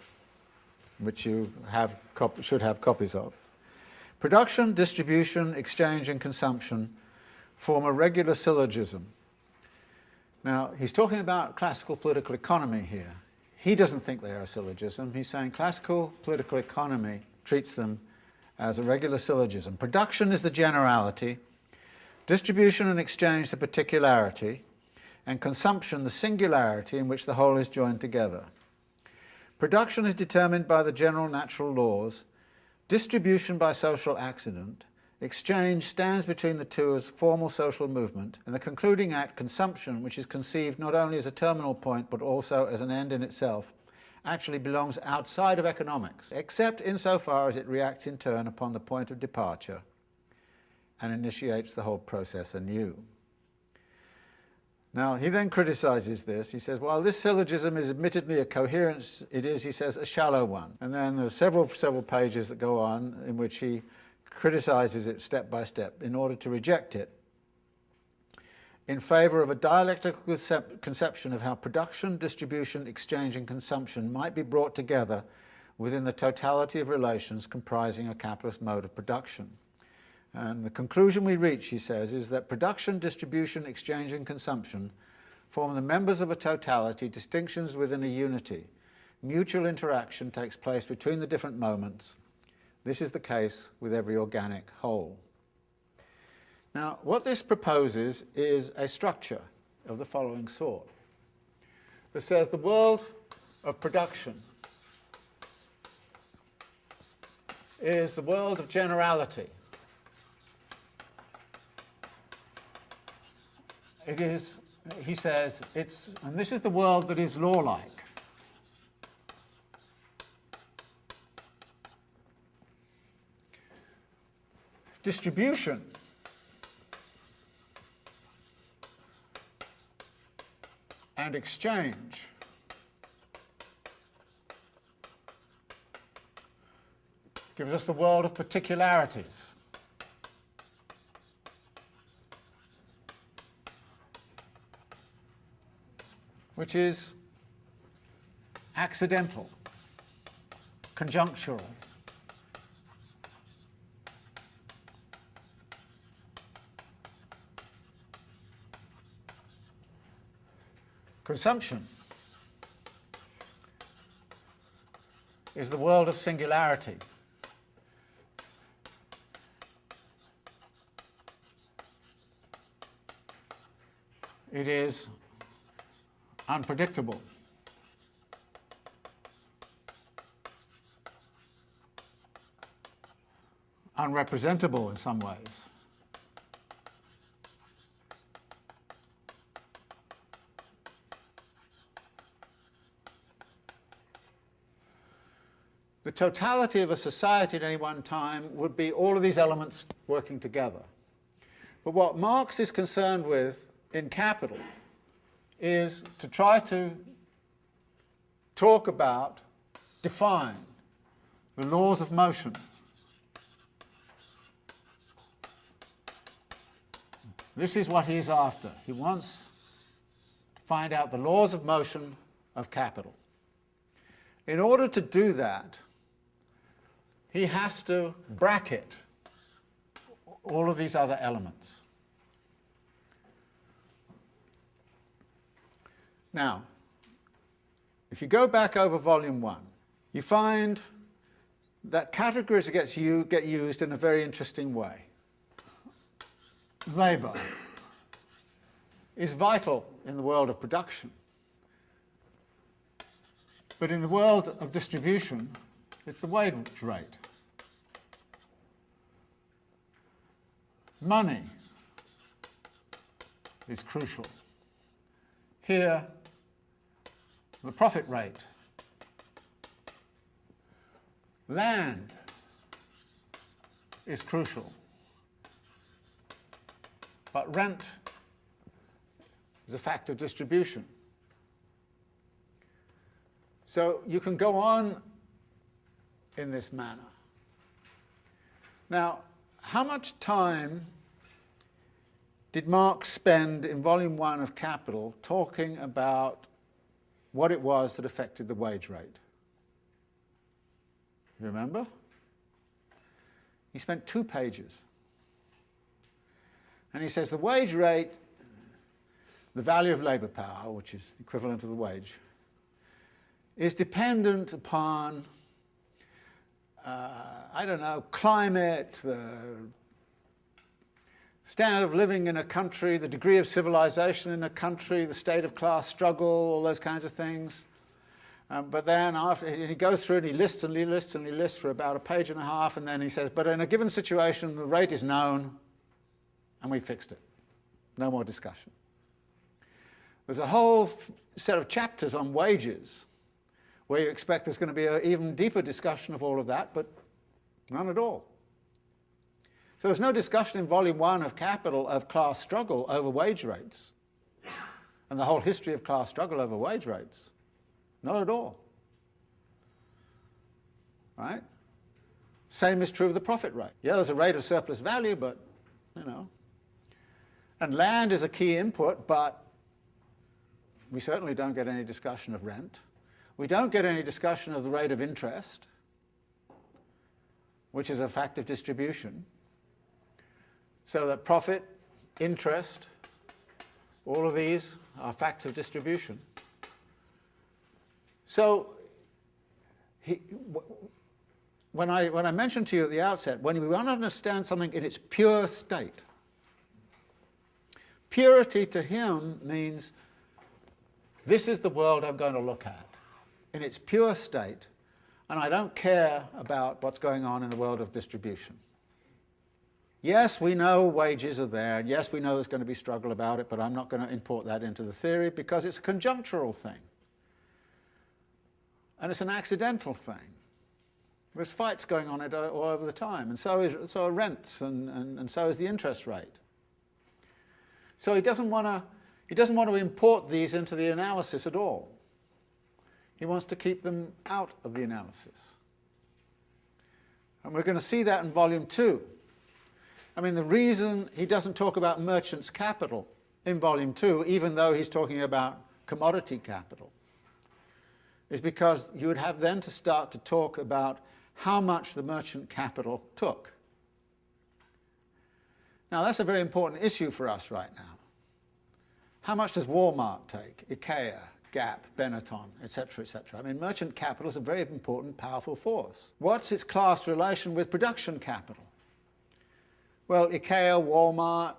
Speaker 2: which you should have copies of. Production, distribution, exchange, and consumption form a regular syllogism. Now, he's talking about classical political economy here. He doesn't think they are a syllogism. He's saying classical political economy treats them as a regular syllogism. Production is the generality, distribution and exchange the particularity, and consumption the singularity in which the whole is joined together. Production is determined by the general natural laws, distribution by social accident, exchange stands between the two as formal social movement, and the concluding act, consumption, which is conceived not only as a terminal point but also as an end in itself, actually belongs outside of economics, except insofar as it reacts in turn upon the point of departure and initiates the whole process anew. Now, he then criticizes this. He says, while this syllogism is admittedly a coherence, it is, he says, a shallow one. And then there's several pages that go on in which he criticizes it step by step in order to reject it in favor of a dialectical conception of how production, distribution, exchange, and consumption might be brought together within the totality of relations comprising a capitalist mode of production. And the conclusion we reach, he says, is that production, distribution, exchange, and consumption form the members of a totality, distinctions within a unity. Mutual interaction takes place between the different moments. This is the case with every organic whole. Now, what this proposes is a structure of the following sort. That says the world of production is the world of generality. It is, he says, and this is the world that is law-like. Distribution and exchange gives us the world of particularities. Which is accidental, conjunctural. Consumption is the world of singularity. It is unpredictable. Unrepresentable in some ways. The totality of a society at any one time would be all of these elements working together. But what Marx is concerned with in Capital is to try to talk about, define the laws of motion. This is what he's after. He wants to find out the laws of motion of capital. In order to do that, he has to bracket all of these other elements. Now, if you go back over Volume 1, you find that categories get used in a very interesting way. Labour is vital in the world of production, but in the world of distribution, it's the wage rate. Money is crucial. Here, the profit rate. Land is crucial. But rent is a fact of distribution. So you can go on in this manner. Now, how much time did Marx spend in Volume 1 of Capital talking about what it was that affected the wage rate? You remember? He spent 2 pages. And he says the wage rate, the value of labour power, which is the equivalent of the wage, is dependent upon, I don't know, climate, the standard of living in a country, the degree of civilization in a country, the state of class struggle, all those kinds of things. But then after he goes through and he lists and he lists and he lists for about a page and a half, and then he says, but in a given situation, the rate is known, and we fixed it. No more discussion. There's a whole set of chapters on wages where you expect there's going to be an even deeper discussion of all of that, but none at all. So there's no discussion in Volume 1 of Capital of class struggle over wage rates and the whole history of class struggle over wage rates. Not at all. Right? Same is true of the profit rate. Yeah, there's a rate of surplus value, but, you know. And land is a key input, but we certainly don't get any discussion of rent. We don't get any discussion of the rate of interest, which is a fact of distribution. So that profit, interest, all of these are facts of distribution. So when I mentioned to you at the outset, when we want to understand something in its pure state, purity to him means this is the world I'm going to look at in its pure state, and I don't care about what's going on in the world of distribution. Yes, we know wages are there, and yes, we know there's going to be struggle about it, but I'm not going to import that into the theory because it's a conjunctural thing. And it's an accidental thing. There's fights going on all over the time, and so are rents, and so is the interest rate. So he doesn't want to import these into the analysis at all. He wants to keep them out of the analysis. And we're going to see that in Volume 2. I mean, the reason he doesn't talk about merchant's capital in Volume 2, even though he's talking about commodity capital, is because you would have then to start to talk about how much the merchant capital took. Now, that's a very important issue for us right now. How much does Walmart take? IKEA, Gap, Benetton, etc., etc. I mean, merchant capital is a very important, powerful force. What's its class relation with production capital? Well, IKEA, Walmart,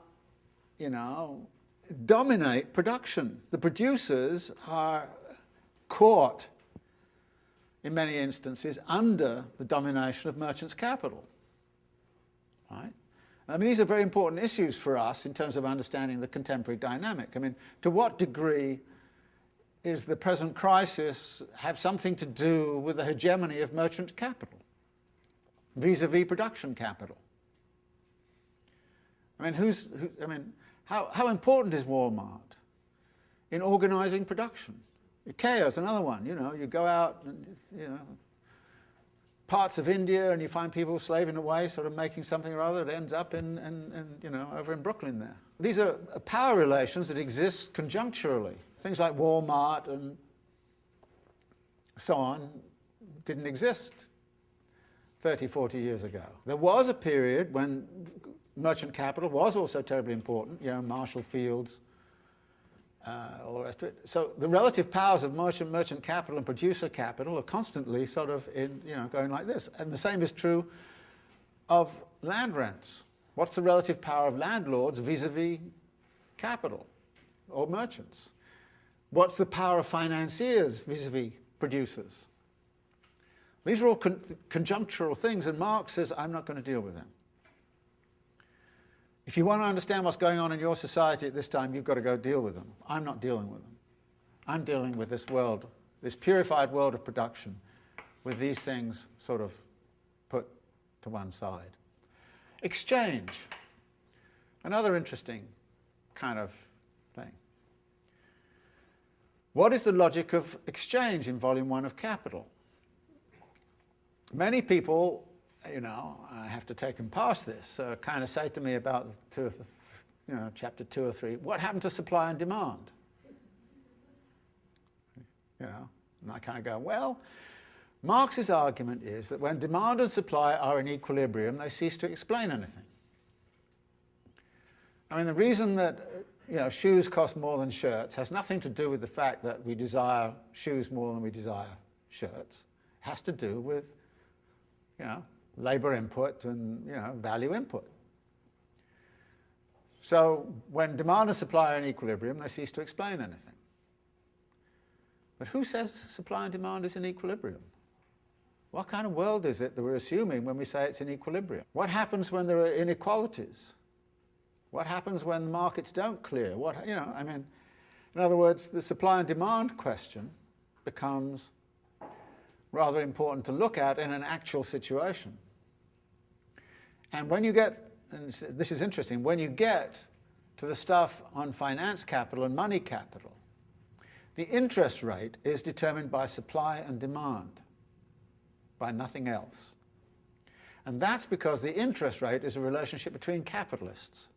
Speaker 2: you know, dominate production. The producers are caught, in many instances, under the domination of merchants' capital. Right? I mean, these are very important issues for us in terms of understanding the contemporary dynamic. I mean, to what degree is the present crisis have something to do with the hegemony of merchant capital vis-a-vis production capital? I mean, how important is Walmart in organizing production? IKEA is another one. You know, you go out and, you know, parts of India and you find people slaving away, sort of making something or other that ends up in you know, over in Brooklyn there. These are power relations that exist conjuncturally. Things like Walmart and so on didn't exist 30, 40 years ago. There was a period when merchant capital was also terribly important, you know, Marshall Fields, all the rest of it. So the relative powers of merchant capital and producer capital are constantly sort of going like this. And the same is true of land rents. What's the relative power of landlords vis-a-vis capital or merchants? What's the power of financiers vis-a-vis producers? These are all conjunctural things, and Marx says, I'm not going to deal with them. If you want to understand what's going on in your society at this time, you've got to go deal with them. I'm not dealing with them. I'm dealing with this world, this purified world of production, with these things sort of put to one side. Exchange, another interesting kind of thing. What is the logic of exchange in Volume 1 of Capital? Many people, you know, I have to take them past this, kind of say to me about chapter 2 or 3, what happened to supply and demand? You know, and I kind of go, well, Marx's argument is that when demand and supply are in equilibrium, they cease to explain anything. I mean, the reason that shoes cost more than shirts has nothing to do with the fact that we desire shoes more than we desire shirts. It has to do with labour input and value input. So when demand and supply are in equilibrium, they cease to explain anything. But who says supply and demand is in equilibrium? What kind of world is it that we're assuming when we say it's in equilibrium? What happens when there are inequalities? What happens when the markets don't clear? In other words, the supply and demand question becomes rather important to look at in an actual situation. And when you get, and this is interesting, when you get to the stuff on finance capital and money capital, the interest rate is determined by supply and demand, by nothing else. And that's because the interest rate is a relationship between capitalists.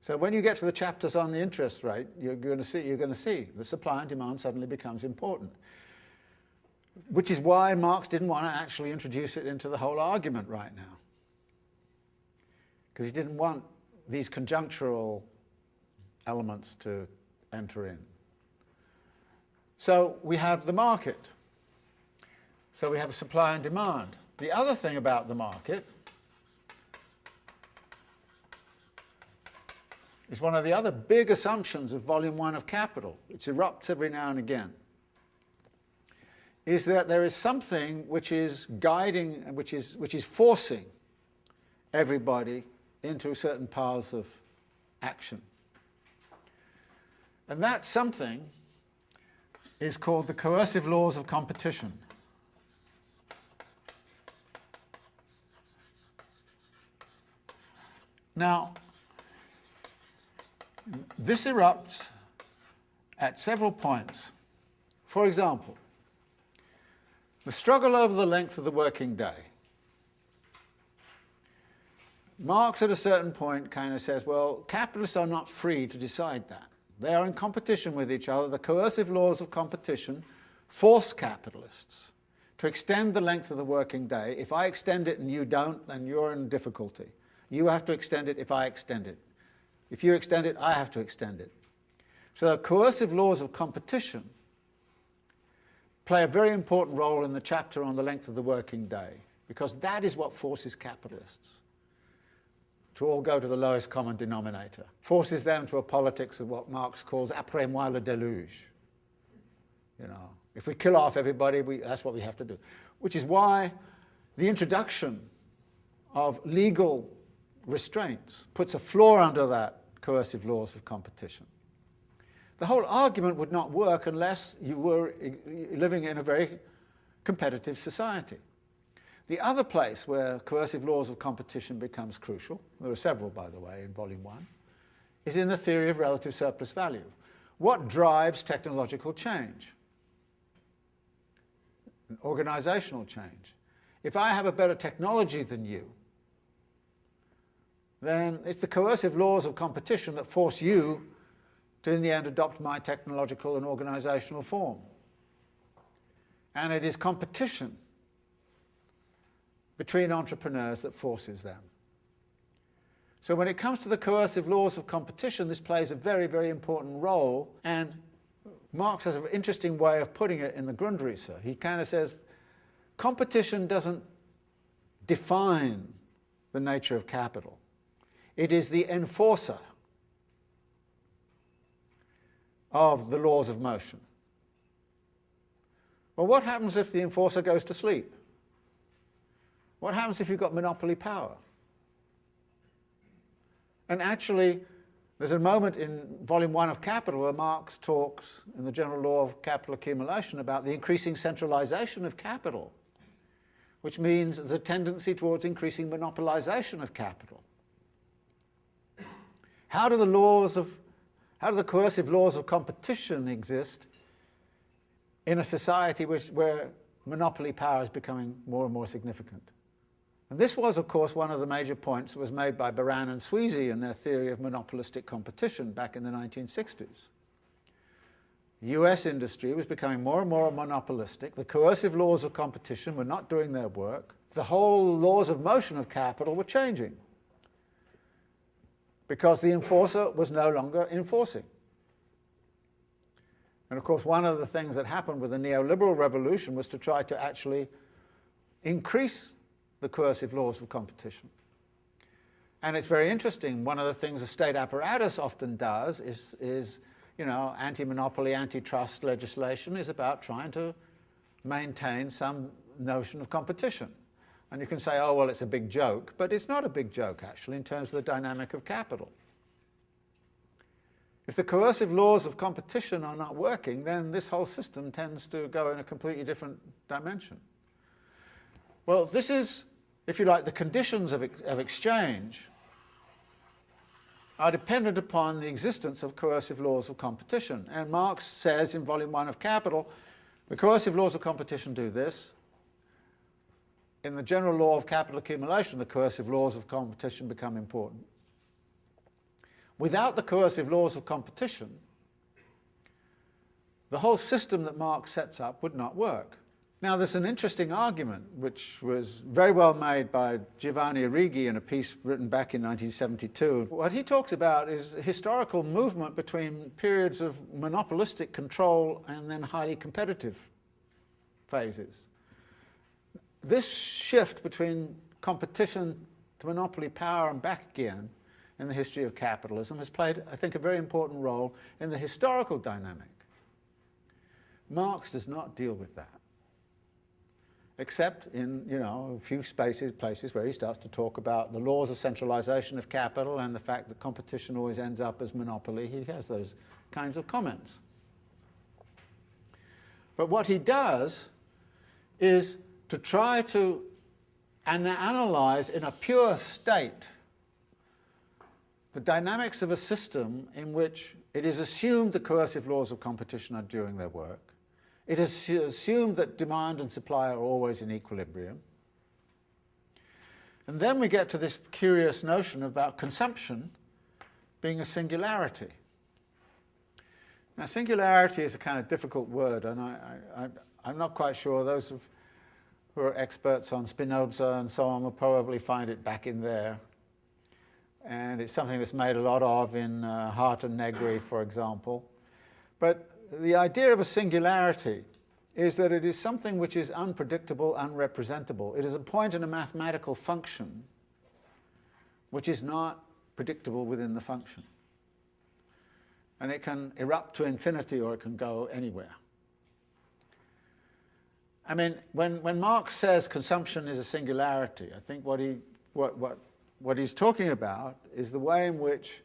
Speaker 2: So when you get to the chapters on the interest rate, you're going to see the supply and demand suddenly becomes important. Which is why Marx didn't want to actually introduce it into the whole argument right now. Because he didn't want these conjunctural elements to enter in. So we have the market. So we have a supply and demand. The other thing about the market is one of the other big assumptions of volume 1 of Capital, which erupts every now and again, is that there is something which is guiding, which is forcing everybody into certain paths of action. And that something is called the coercive laws of competition. Now, this erupts at several points. For example, the struggle over the length of the working day. Marx at a certain point kind of says, well, capitalists are not free to decide that. They are in competition with each other. The coercive laws of competition force capitalists to extend the length of the working day. If I extend it and you don't, then you're in difficulty. You have to extend it if I extend it. If you extend it, I have to extend it. So the coercive laws of competition play a very important role in the chapter on the length of the working day, because that is what forces capitalists to all go to the lowest common denominator, forces them to a politics of what Marx calls après moi le déluge. If we kill off everybody, that's what we have to do. Which is why the introduction of legal restraints puts a floor under that coercive laws of competition. The whole argument would not work unless you were living in a very competitive society. The other place where coercive laws of competition becomes crucial, there are several, by the way, in Volume 1, is in the theory of relative surplus value. What drives technological change? An organizational change. If I have a better technology than you, then it's the coercive laws of competition that force you to, in the end, adopt my technological and organizational form. And it is competition between entrepreneurs that forces them. So when it comes to the coercive laws of competition, this plays a very, very important role, and Marx has an interesting way of putting it in the Grundrisse. He kind of says, competition doesn't define the nature of capital. It is the enforcer of the laws of motion. Well, what happens if the enforcer goes to sleep? What happens if you've got monopoly power? And actually, there's a moment in Volume 1 of Capital where Marx talks in the general law of capital accumulation about the increasing centralization of capital, which means there's a tendency towards increasing monopolization of capital. How do the coercive laws of competition exist in a society where monopoly power is becoming more and more significant? And this was, of course, one of the major points that was made by Baran and Sweezy in their theory of monopolistic competition back in the 1960s. The US industry was becoming more and more monopolistic. The coercive laws of competition were not doing their work. The whole laws of motion of capital were changing. because the enforcer was no longer enforcing. And of course, one of the things that happened with the neoliberal revolution was to try to actually increase the coercive laws of competition. And it's very interesting, one of the things the state apparatus often does is you know, anti-monopoly, antitrust legislation is about trying to maintain some notion of competition. And you can say, oh, well, it's a big joke, but it's not a big joke, actually, in terms of the dynamic of capital. If the coercive laws of competition are not working, then this whole system tends to go in a completely different dimension. Well, this is, if you like, the conditions of exchange are dependent upon the existence of coercive laws of competition. And Marx says in Volume 1 of Capital, the coercive laws of competition do this. In the general law of capital accumulation, the coercive laws of competition become important. Without the coercive laws of competition, the whole system that Marx sets up would not work. Now, there's an interesting argument, which was very well made by Giovanni Arrighi in a piece written back in 1972. What he talks about is a historical movement between periods of monopolistic control and then highly competitive phases. This shift between competition to monopoly power and back again in the history of capitalism has played, I think, a very important role in the historical dynamic. Marx does not deal with that, except in, you know, a few places where he starts to talk about the laws of centralization of capital and the fact that competition always ends up as monopoly. He has those kinds of comments. But what he does is to try to analyze in a pure state the dynamics of a system in which it is assumed the coercive laws of competition are doing their work. It is assumed that demand and supply are always in equilibrium. And then we get to this curious notion about consumption being a singularity. Now, singularity is a kind of difficult word, and I'm not quite sure. Those who are experts on Spinoza and so on will probably find it back in there. And it's something that's made a lot of in Hart and Negri, for example. But the idea of a singularity is that it is something which is unpredictable, unrepresentable. It is a point in a mathematical function which is not predictable within the function. And it can erupt to infinity or it can go anywhere. I mean, when Marx says consumption is a singularity, I think what he's talking about is the way in which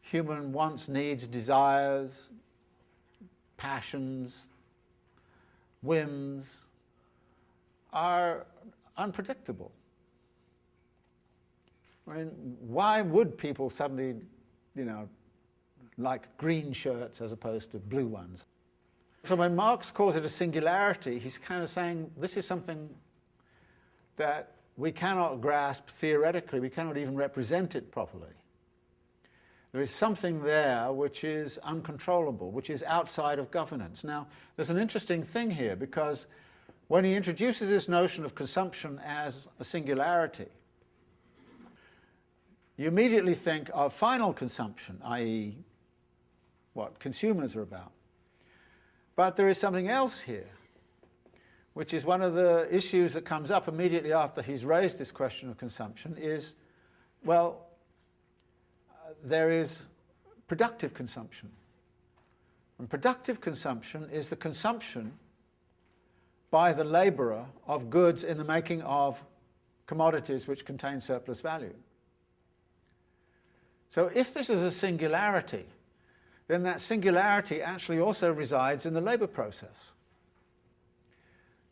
Speaker 2: human wants, needs, desires, passions, whims are unpredictable. I mean, why would people suddenly, you know, like green shirts as opposed to blue ones? So when Marx calls it a singularity, he's kind of saying this is something that we cannot grasp theoretically, we cannot even represent it properly. There is something there which is uncontrollable, which is outside of governance. Now, there's an interesting thing here, because when he introduces this notion of consumption as a singularity, you immediately think of final consumption, i.e. what consumers are about. But there is something else here, which is one of the issues that comes up immediately after he's raised this question of consumption is, well, there is productive consumption. And productive consumption is the consumption by the laborer of goods in the making of commodities which contain surplus value. So if this is a singularity, then that singularity actually also resides in the labor process.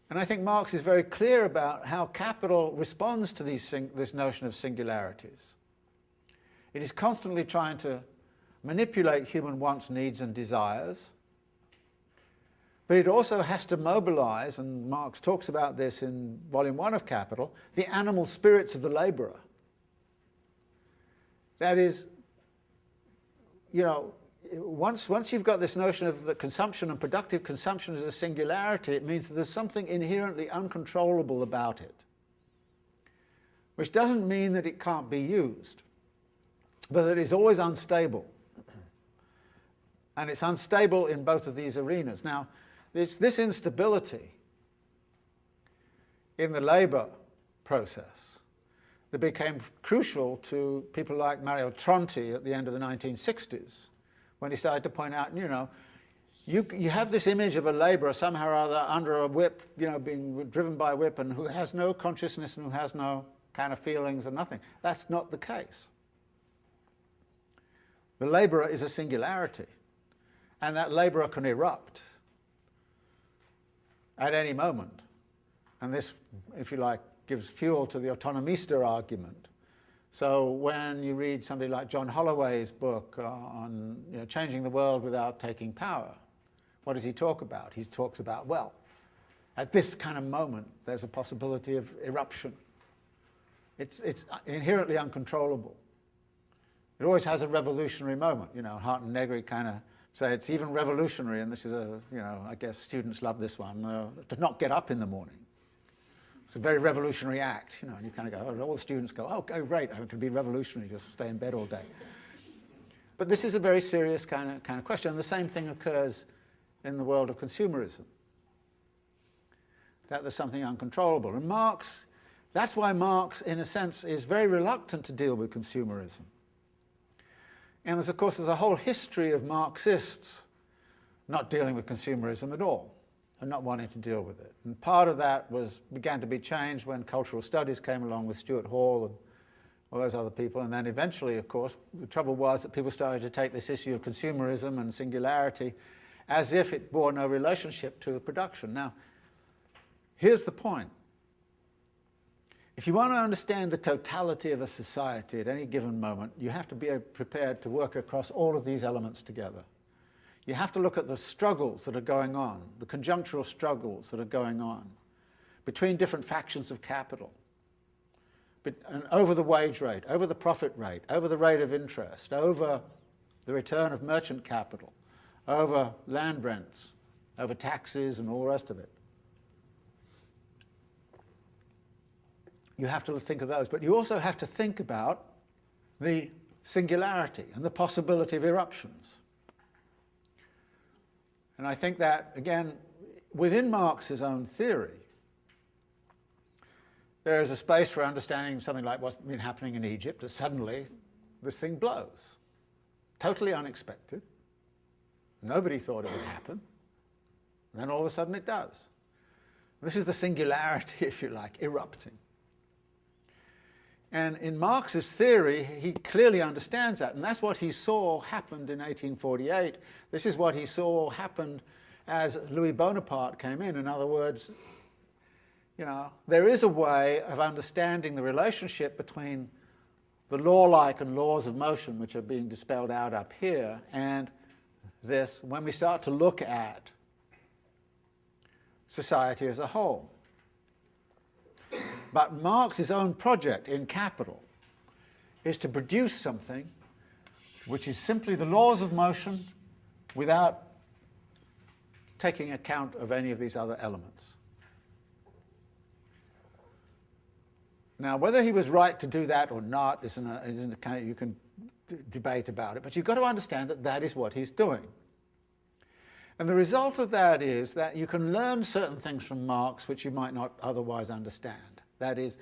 Speaker 2: And I think Marx is very clear about how capital responds to this notion of singularities. It is constantly trying to manipulate human wants, needs, and desires. But it also has to mobilize, and Marx talks about this in Volume 1 of Capital, the animal spirits of the laborer. That is, you know, once you've got this notion of the consumption and productive consumption as a singularity, it means that there's something inherently uncontrollable about it, which doesn't mean that it can't be used. but that it's always unstable. And it's unstable in both of these arenas. Now, it's this instability in the labour process that became crucial to people like Mario Tronti at the end of the 1960s, when he started to point out, you know, you have this image of a labourer somehow or other under a whip, you know, being driven by a whip, and who has no consciousness and who has no kind of feelings and nothing. That's not the case. The labourer is a singularity, and that labourer can erupt at any moment. And this, if you like, gives fuel to the autonomista argument. So when you read somebody like John Holloway's book on, you know, changing the world without taking power, what does he talk about? He talks about, well, at this kind of moment, there's a possibility of eruption. It's inherently uncontrollable. It always has a revolutionary moment. You know, Hart and Negri kind of say it's even revolutionary, and this is a, you know, I guess students love this one, to not get up in the morning. It's a very revolutionary act, you know, and you kind of go, oh, all the students go, oh, great, it can be revolutionary, just stay in bed all day. But this is a very serious kind of question, and the same thing occurs in the world of consumerism, that there's something uncontrollable. And Marx, that's why Marx, in a sense, is very reluctant to deal with consumerism. And there's, of course, there's a whole history of Marxists not dealing with consumerism at all, and not wanting to deal with it. And part of that began to be changed when cultural studies came along with Stuart Hall and all those other people. And then eventually, of course, the trouble was that people started to take this issue of consumerism and singularity as if it bore no relationship to the production. Now, here's the point. If you want to understand the totality of a society at any given moment, you have to be prepared to work across all of these elements together. You have to look at the struggles that are going on, the conjunctural struggles that are going on between different factions of capital, and over the wage rate, over the profit rate, over the rate of interest, over the return of merchant capital, over land rents, over taxes and all the rest of it. You have to think of those, but you also have to think about the singularity and the possibility of eruptions. And I think that, again, within Marx's own theory, there is a space for understanding something like what's been happening in Egypt, that suddenly this thing blows. Totally unexpected. Nobody thought it would happen. And then all of a sudden it does. This is the singularity, if you like, erupting. And in Marx's theory, he clearly understands that, and that's what he saw happened in 1848. This is what he saw happened as Louis Bonaparte came in. In other words, you know, there is a way of understanding the relationship between the law-like and laws of motion, which are being dispelled out up here, and this, when we start to look at society as a whole. But Marx's own project in Capital is to produce something which is simply the laws of motion without taking account of any of these other elements. Now, whether he was right to do that or not is a kind of, you can debate about it, but you've got to understand that that is what he's doing. And the result of that is that you can learn certain things from Marx which you might not otherwise understand. That is,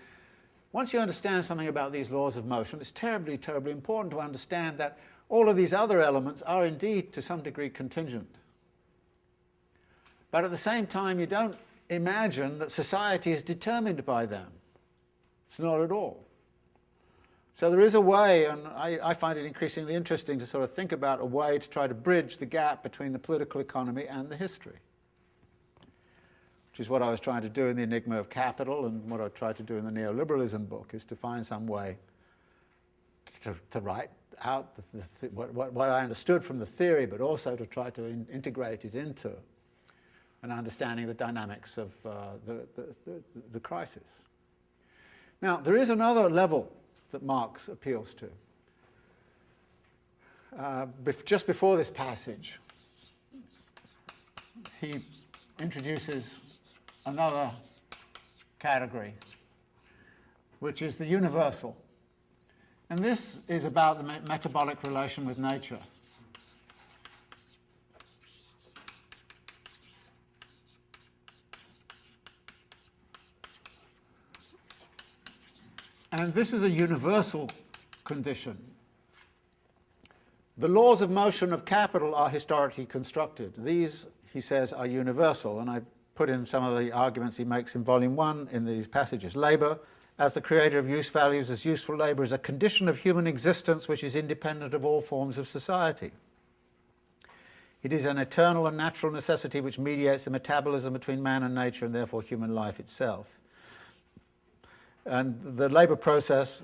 Speaker 2: once you understand something about these laws of motion, it's terribly, terribly important to understand that all of these other elements are indeed, to some degree, contingent. But at the same time, you don't imagine that society is determined by them. It's not at all. So there is a way, and I find it increasingly interesting to sort of think about a way to try to bridge the gap between the political economy and the history, which is what I was trying to do in The Enigma of Capital, and what I tried to do in the neoliberalism book, is to find some way to write out what I understood from the theory, but also to try to integrate it into an understanding of the dynamics of the crisis. Now, there is another level that Marx appeals to. Just before this passage, he introduces another category, which is the universal. And this is about the metabolic relation with nature. And this is a universal condition. The laws of motion of capital are historically constructed. These, he says, are universal, and I put in some of the arguments he makes in Volume 1 in these passages. Labour, as the creator of use values as useful labour, is a condition of human existence which is independent of all forms of society. It is an eternal and natural necessity which mediates the metabolism between man and nature and therefore human life itself. And the labour process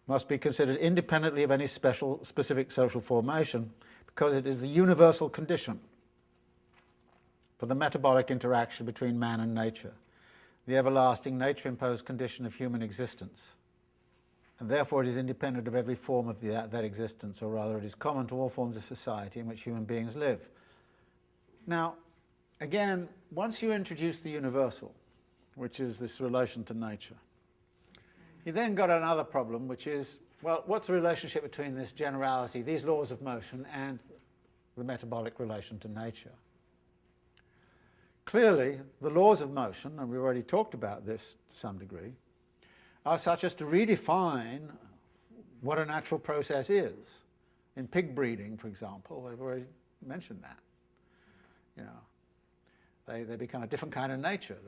Speaker 2: must be considered independently of any specific social formation because it is the universal condition for the metabolic interaction between man and nature, the everlasting nature-imposed condition of human existence. And therefore it is independent of every form of that existence, or rather it is common to all forms of society in which human beings live. Now, again, once you introduce the universal, which is this relation to nature, you then got another problem, which is, well, what's the relationship between this generality, these laws of motion, and the metabolic relation to nature? Clearly, the laws of motion, and we've already talked about this to some degree, are such as to redefine what a natural process is. In pig breeding, for example, we've already mentioned that. You know, they become a different kind of nature.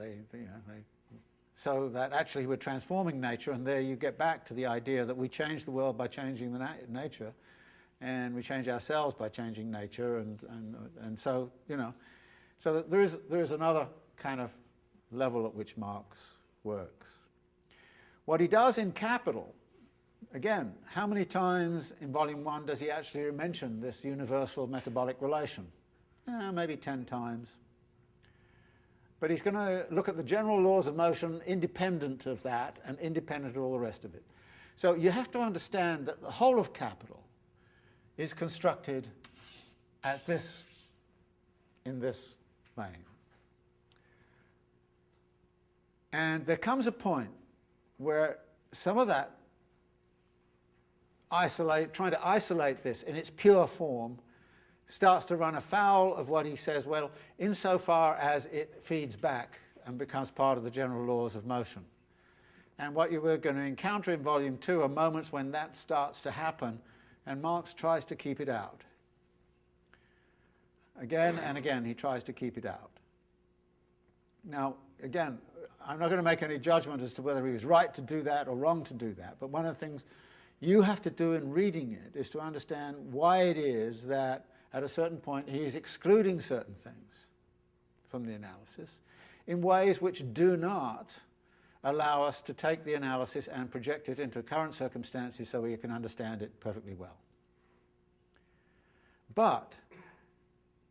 Speaker 2: So that actually we're transforming nature, and there you get back to the idea that we change the world by changing the nature, and we change ourselves by changing nature, and so, you know, so that there is another kind of level at which Marx works. What he does in Capital, again, how many times in Volume 1 does he actually mention this universal metabolic relation? Maybe 10 times. But he's going to look at the general laws of motion independent of that and independent of all the rest of it. So you have to understand that the whole of Capital is constructed in this vein. And there comes a point where some of that trying to isolate this in its pure form starts to run afoul of what he says, well, insofar as it feeds back and becomes part of the general laws of motion. And what you were going to encounter in Volume 2 are moments when that starts to happen, and Marx tries to keep it out. Again and again, he tries to keep it out. Now, again, I'm not going to make any judgment as to whether he was right to do that or wrong to do that, but one of the things you have to do in reading it is to understand why it is that at a certain point he is excluding certain things from the analysis in ways which do not allow us to take the analysis and project it into current circumstances so we can understand it perfectly well. But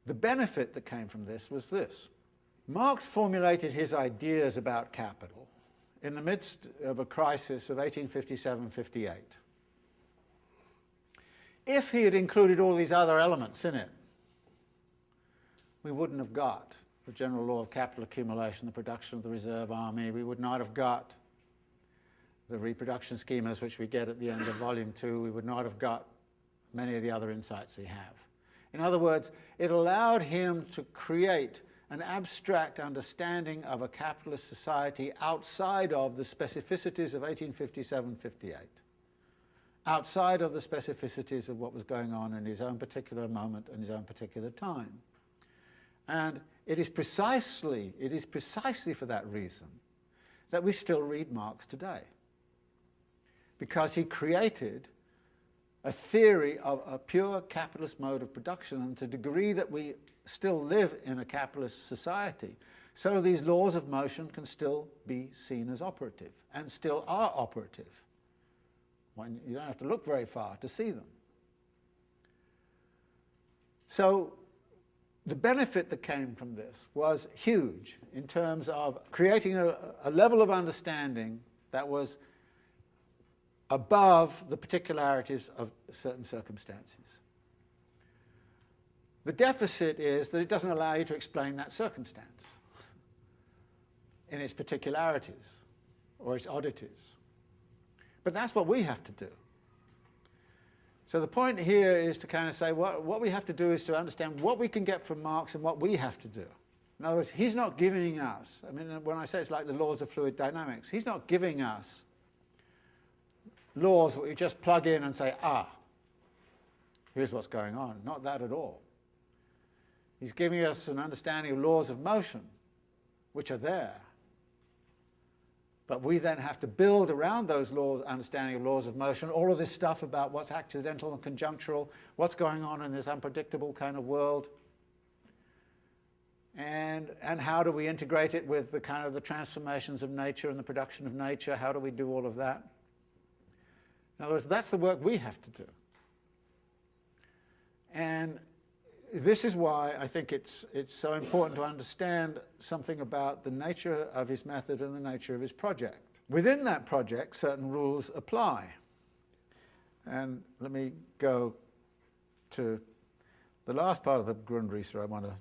Speaker 2: the benefit that came from this was this. Marx formulated his ideas about capital in the midst of a crisis of 1857-58. If he had included all these other elements in it, we wouldn't have got the general law of capital accumulation, the production of the reserve army. We would not have got the reproduction schemas which we get at the end of Volume 2. We would not have got many of the other insights we have. In other words, it allowed him to create an abstract understanding of a capitalist society outside of the specificities of 1857-58. Outside of the specificities of what was going on in his own particular moment and his own particular time. And it is precisely for that reason that we still read Marx today. Because he created a theory of a pure capitalist mode of production, and to the degree that we still live in a capitalist society, so these laws of motion can still be seen as operative, and still are operative. You don't have to look very far to see them. So the benefit that came from this was huge in terms of creating a level of understanding that was above the particularities of certain circumstances. The deficit is that it doesn't allow you to explain that circumstance in its particularities or its oddities. But that's what we have to do. So the point here is to kind of say what we have to do is to understand what we can get from Marx and what we have to do. In other words, he's not giving us, I mean, when I say it's like the laws of fluid dynamics, he's not giving us laws that we just plug in and say, here's what's going on. Not that at all. He's giving us an understanding of laws of motion, which are there. But we then have to build around those laws, understanding of laws of motion, all of this stuff about what's accidental and conjunctural, what's going on in this unpredictable kind of world, and how do we integrate it with the kind of the transformations of nature and the production of nature? How do we do all of that? In other words, that's the work we have to do. And this is why I think it's so important to understand something about the nature of his method and the nature of his project. Within that project, certain rules apply. And let me go to the last part of the Grundrisse I want to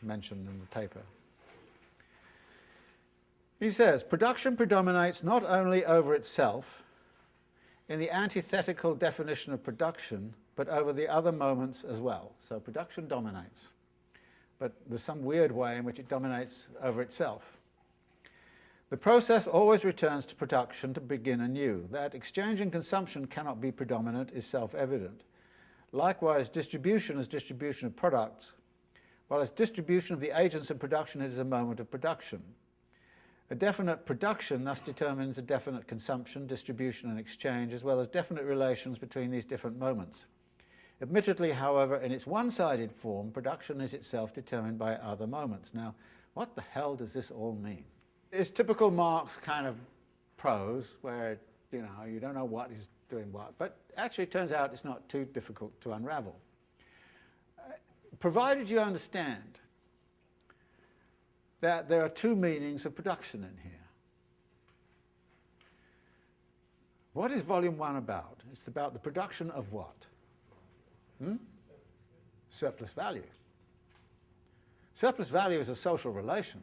Speaker 2: mention in the paper. He says, production predominates not only over itself in the antithetical definition of production, but over the other moments as well. So production dominates, but there's some weird way in which it dominates over itself. The process always returns to production to begin anew. That exchange and consumption cannot be predominant is self-evident. Likewise, distribution is distribution of products, while as distribution of the agents of production it is a moment of production. A definite production thus determines a definite consumption, distribution and exchange, as well as definite relations between these different moments. Admittedly, however, in its one-sided form, production is itself determined by other moments. Now, what the hell does this all mean? It's typical Marx kind of prose, where you don't know what is doing what, but actually it turns out it's not too difficult to unravel. Provided you understand that there are two meanings of production in here. What is volume 1 about? It's about the production of what? Surplus value. Surplus value is a social relation.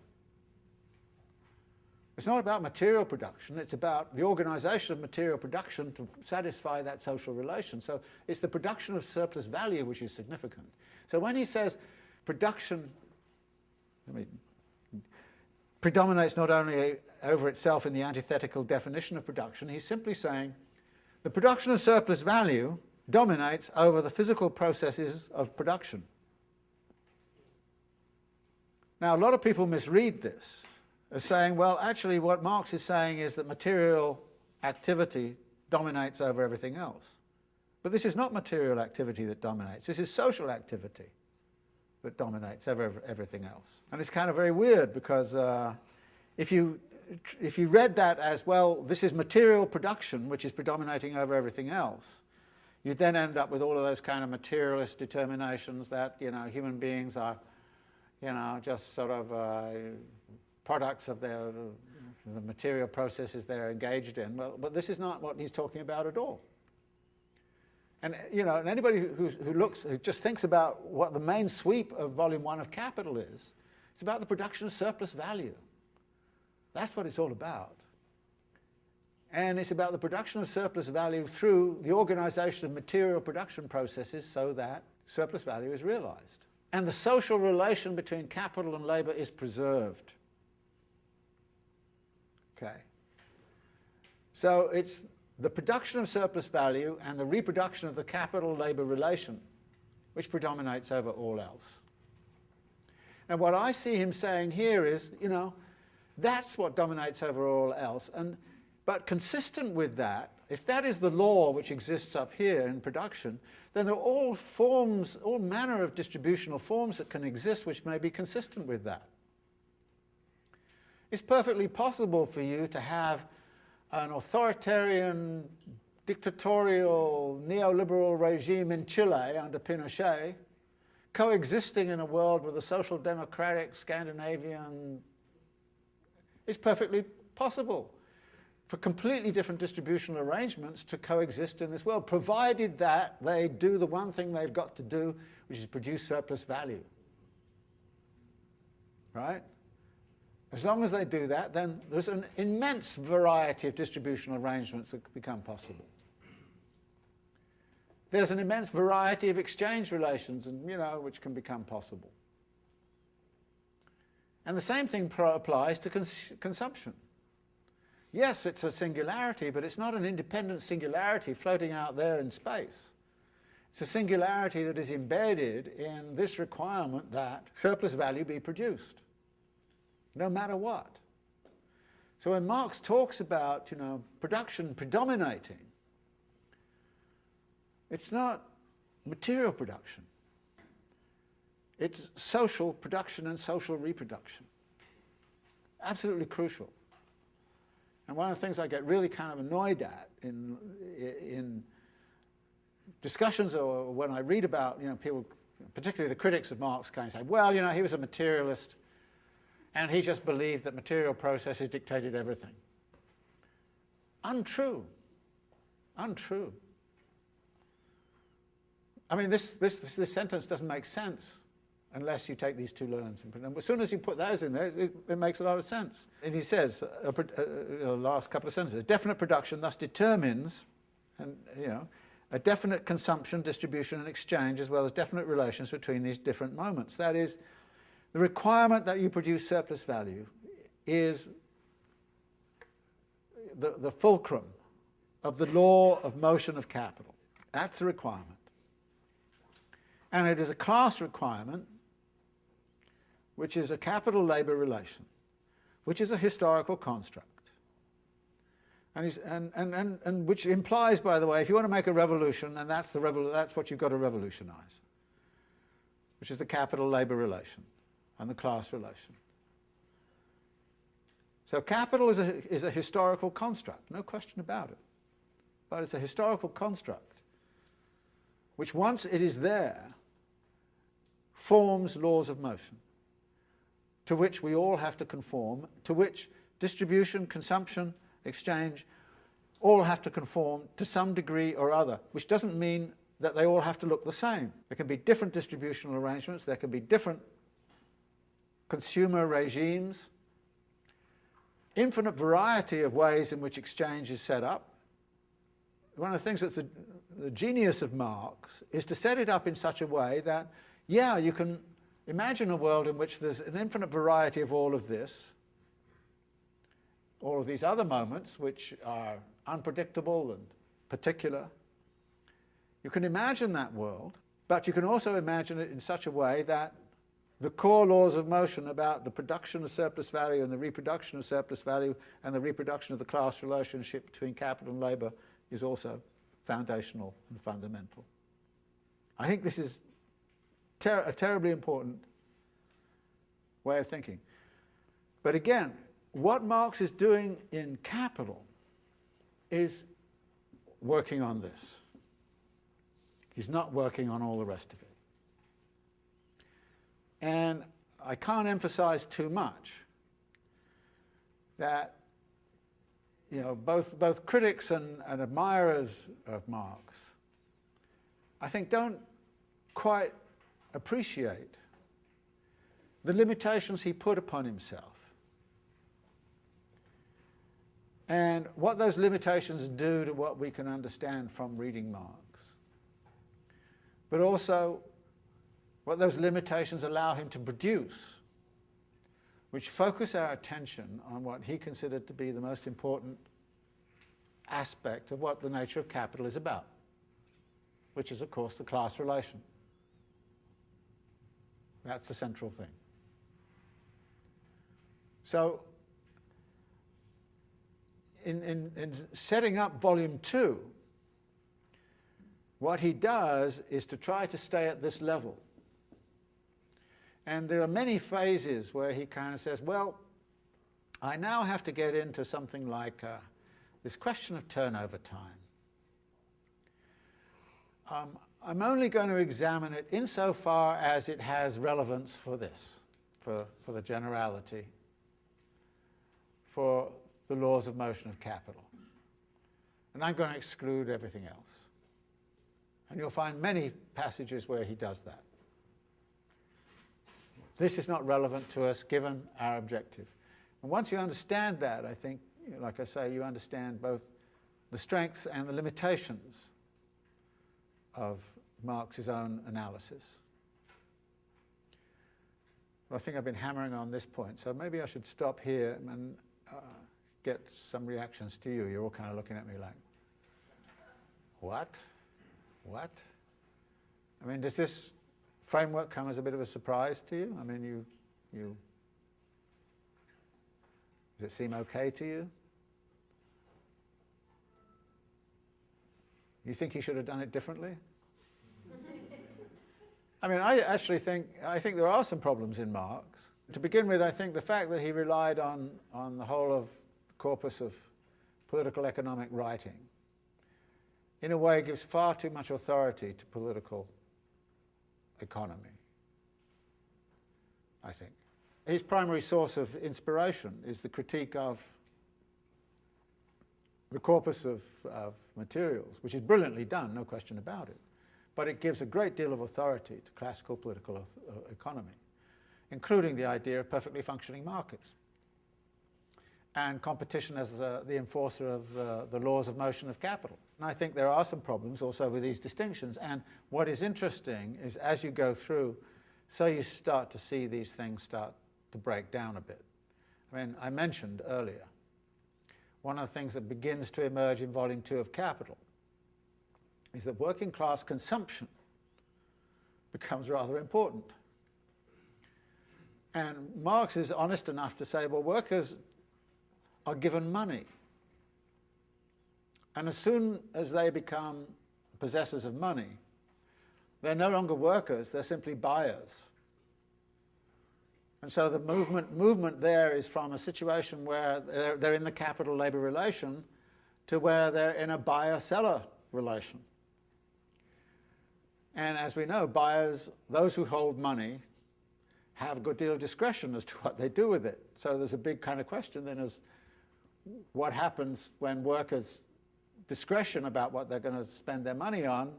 Speaker 2: It's not about material production, it's about the organization of material production to satisfy that social relation. So it's the production of surplus value which is significant. So when he says production predominates not only over itself in the antithetical definition of production, he's simply saying the production of surplus value dominates over the physical processes of production. Now, a lot of people misread this as saying, well, actually what Marx is saying is that material activity dominates over everything else. But this is not material activity that dominates. This is social activity that dominates over everything else. And it's kind of very weird because if you read that as, well, this is material production which is predominating over everything else, you then end up with all of those kind of materialist determinations that, human beings are, just sort of products of the material processes they're engaged in. Well, but this is not what he's talking about at all. And, and anybody who just thinks about what the main sweep of Volume 1 of Capital is, it's about the production of surplus value. That's what it's all about. And it's about the production of surplus value through the organization of material production processes so that surplus value is realized. And the social relation between capital and labor is preserved. Okay. So it's the production of surplus value and the reproduction of the capital-labor relation which predominates over all else. And what I see him saying here is, that's what dominates over all else. But consistent with that, if that is the law which exists up here in production, then there are all forms, all manner of distributional forms that can exist which may be consistent with that. It's perfectly possible for you to have an authoritarian, dictatorial, neoliberal regime in Chile under Pinochet coexisting in a world with a social democratic Scandinavian. It's perfectly possible for completely different distributional arrangements to coexist in this world, provided that they do the one thing they've got to do, which is produce surplus value. Right? As long as they do that, then there's an immense variety of distributional arrangements that become possible. there's an immense variety of exchange relations, and, which can become possible. And the same thing applies to consumption. Yes, it's a singularity, but it's not an independent singularity floating out there in space. It's a singularity that is embedded in this requirement that surplus value be produced, no matter what. So when Marx talks about, production predominating, it's not material production. It's social production and social reproduction. Absolutely crucial. And one of the things I get really kind of annoyed at in discussions, or when I read about, people, particularly the critics of Marx, kind of say, well, he was a materialist and he just believed that material processes dictated everything. Untrue. Untrue. I mean, this sentence doesn't make sense unless you take these two learns. And as soon as you put those in there, it makes a lot of sense. And he says, the last couple of sentences, definite production thus determines, and a definite consumption, distribution, and exchange, as well as definite relations between these different moments. That is, the requirement that you produce surplus value is the fulcrum of the law of motion of capital. That's a requirement. And it is a class requirement, which is a capital-labor relation, which is a historical construct. And which implies, by the way, if you want to make a revolution, then that's what you've got to revolutionize, which is the capital-labor relation and the class relation. So capital is a historical construct, no question about it. But it's a historical construct which, once it is there, forms laws of motion, to which we all have to conform, to which distribution, consumption, exchange, all have to conform to some degree or other, which doesn't mean that they all have to look the same. There can be different distributional arrangements, there can be different consumer regimes, infinite variety of ways in which exchange is set up. One of the things that's the genius of Marx is to set it up in such a way that, yeah, you can imagine a world in which there's an infinite variety of all of this, all of these other moments which are unpredictable and particular. You can imagine that world, but you can also imagine it in such a way that the core laws of motion about the production of surplus value and the reproduction of surplus value and the reproduction of the class relationship between capital and labour is also foundational and fundamental. I think this is a terribly important way of thinking. But again, what Marx is doing in Capital is working on this. He's not working on all the rest of it. And I can't emphasize too much that both critics and admirers of Marx, I think, don't quite appreciate the limitations he put upon himself and what those limitations do to what we can understand from reading Marx, but also what those limitations allow him to produce, which focus our attention on what he considered to be the most important aspect of what the nature of capital is about, which is, of course, the class relation. That's the central thing. So, in setting up Volume 2, what he does is to try to stay at this level. And there are many phases where he kind of says, well, I now have to get into something like this question of turnover time. I'm only going to examine it insofar as it has relevance for this, for the generality, for the laws of motion of capital. And I'm going to exclude everything else. And you'll find many passages where he does that. This is not relevant to us given our objective. And once you understand that, I think, like I say, you understand both the strengths and the limitations of Marx's own analysis. Well, I think I've been hammering on this point, so maybe I should stop here and get some reactions to you. You're all kind of looking at me like, what? What? I mean, does this framework come as a bit of a surprise to you? I mean, does it seem okay to you? You think he should have done it differently? I mean, I think there are some problems in Marx. To begin with, I think the fact that he relied on the whole of the corpus of political economic writing, in a way gives far too much authority to political economy, I think. His primary source of inspiration is the critique of the corpus of materials, which is brilliantly done, no question about it. But it gives a great deal of authority to classical political economy, including the idea of perfectly functioning markets and competition as the enforcer of the laws of motion of capital. And I think there are some problems also with these distinctions. And what is interesting is as you go through, so you start to see these things start to break down a bit. I mean, I mentioned earlier, one of the things that begins to emerge in Volume 2 of Capital is that working class consumption becomes rather important. And Marx is honest enough to say, well, workers are given money. And as soon as they become possessors of money, they're no longer workers, they're simply buyers. And so the movement there is from a situation where they're in the capital-labor relation to where they're in a buyer-seller relation. And as we know, buyers, those who hold money, have a good deal of discretion as to what they do with it. So there's a big kind of question then as what happens when workers' discretion about what they're going to spend their money on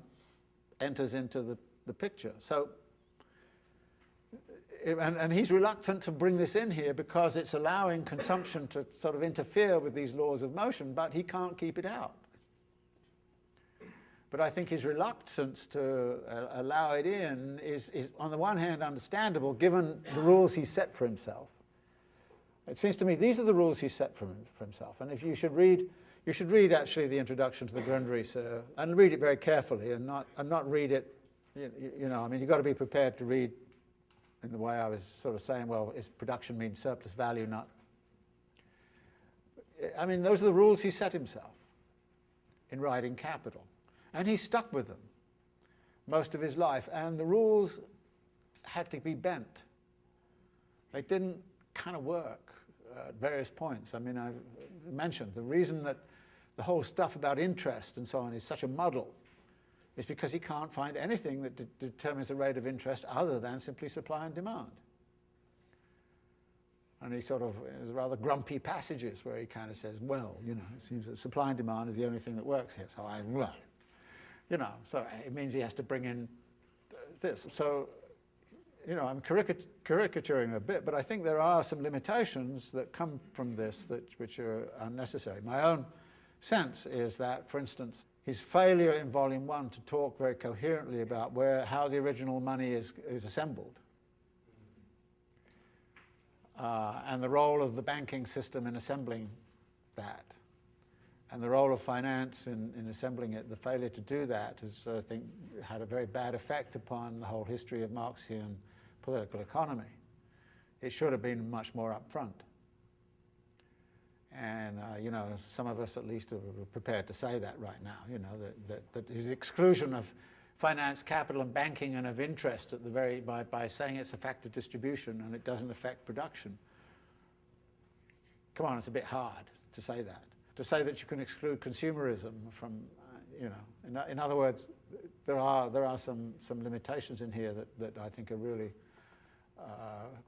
Speaker 2: enters into the picture. So, and he's reluctant to bring this in here because it's allowing consumption to sort of interfere with these laws of motion, but he can't keep it out. But I think his reluctance to allow it in is on the one hand understandable given the rules he set for himself. It seems to me these are the rules he set for himself. And if you should read actually the introduction to the Grundrisse and read it very carefully and not read it, you know, I mean, you've got to be prepared to read in the way I was sort of saying, well, is production means surplus value, not... I mean, those are the rules he set himself in writing Capital. And he stuck with them most of his life. And the rules had to be bent. They didn't kind of work at various points. I mean, I've mentioned the reason that the whole stuff about interest and so on is such a muddle is because he can't find anything that determines the rate of interest other than simply supply and demand. And he sort of has rather grumpy passages where he kind of says, well, you know, it seems that supply and demand is the only thing that works here. So you know, so it means he has to bring in this. So, you know, I'm caricaturing a bit, but I think there are some limitations that come from this which are unnecessary. My own sense is that, for instance, his failure in Volume 1 to talk very coherently about how the original money is assembled and the role of the banking system in assembling that, and the role of finance in assembling it, the failure to do that has, I think, had a very bad effect upon the whole history of Marxian political economy. It should have been much more upfront. And, you know, some of us at least are prepared to say that right now, you know, that his exclusion of finance, capital and banking and of interest at the by saying it's a fact of distribution and it doesn't affect production. Come on, it's a bit hard to say that. To say that you can exclude consumerism from, you know, in other words, there are some limitations in here that I think are really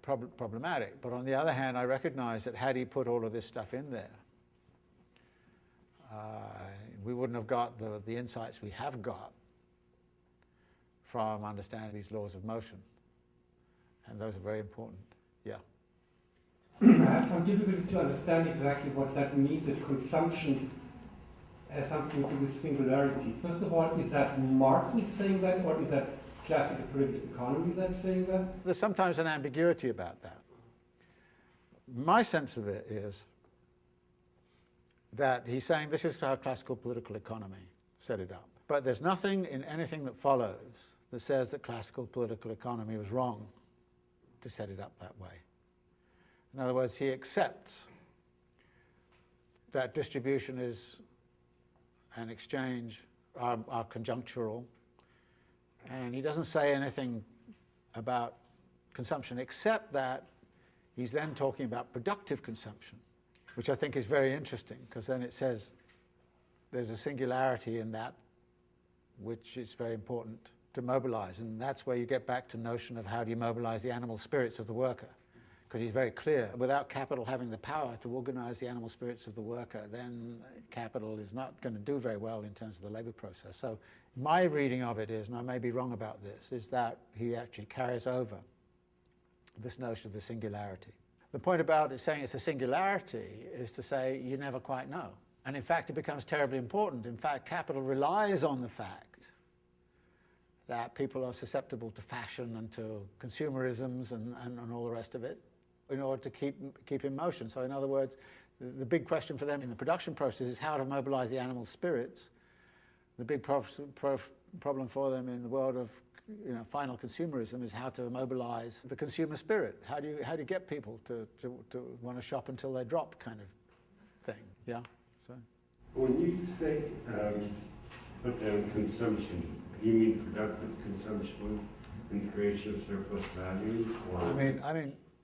Speaker 2: problematic. But on the other hand, I recognize that had he put all of this stuff in there, we wouldn't have got the insights we have got from understanding these laws of motion. And those are very important. Yeah.
Speaker 4: I have some difficulty to understand exactly what that means, that consumption has something to do with singularity. First of all, is that Marx who's saying that, or is that classical political economy that's saying that?
Speaker 2: There's sometimes an ambiguity about that. My sense of it is that he's saying this is how classical political economy set it up. But there's nothing in anything that follows that says that classical political economy was wrong to set it up that way. In other words, he accepts that distribution is and exchange are conjunctural, and he doesn't say anything about consumption except that he's then talking about productive consumption, which I think is very interesting, because then it says there's a singularity in that which is very important to mobilize, and that's where you get back to the notion of how do you mobilize the animal spirits of the worker, because he's very clear, without capital having the power to organize the animal spirits of the worker, then capital is not going to do very well in terms of the labor process. So my reading of it is, and I may be wrong about this, is that he actually carries over this notion of the singularity. The point about it saying it's a singularity is to say you never quite know. And in fact, it becomes terribly important. In fact, capital relies on the fact that people are susceptible to fashion and to consumerisms and all the rest of it in order to keep in motion. So in other words, the big question for them in the production process is how to mobilize the animal spirits. The big problem for them in the world of final consumerism is how to mobilize the consumer spirit. How do you get people to want to shop until they drop, kind of thing? Yeah. So
Speaker 5: when you say put down consumption, you mean productive consumption and the creation of surplus value? Or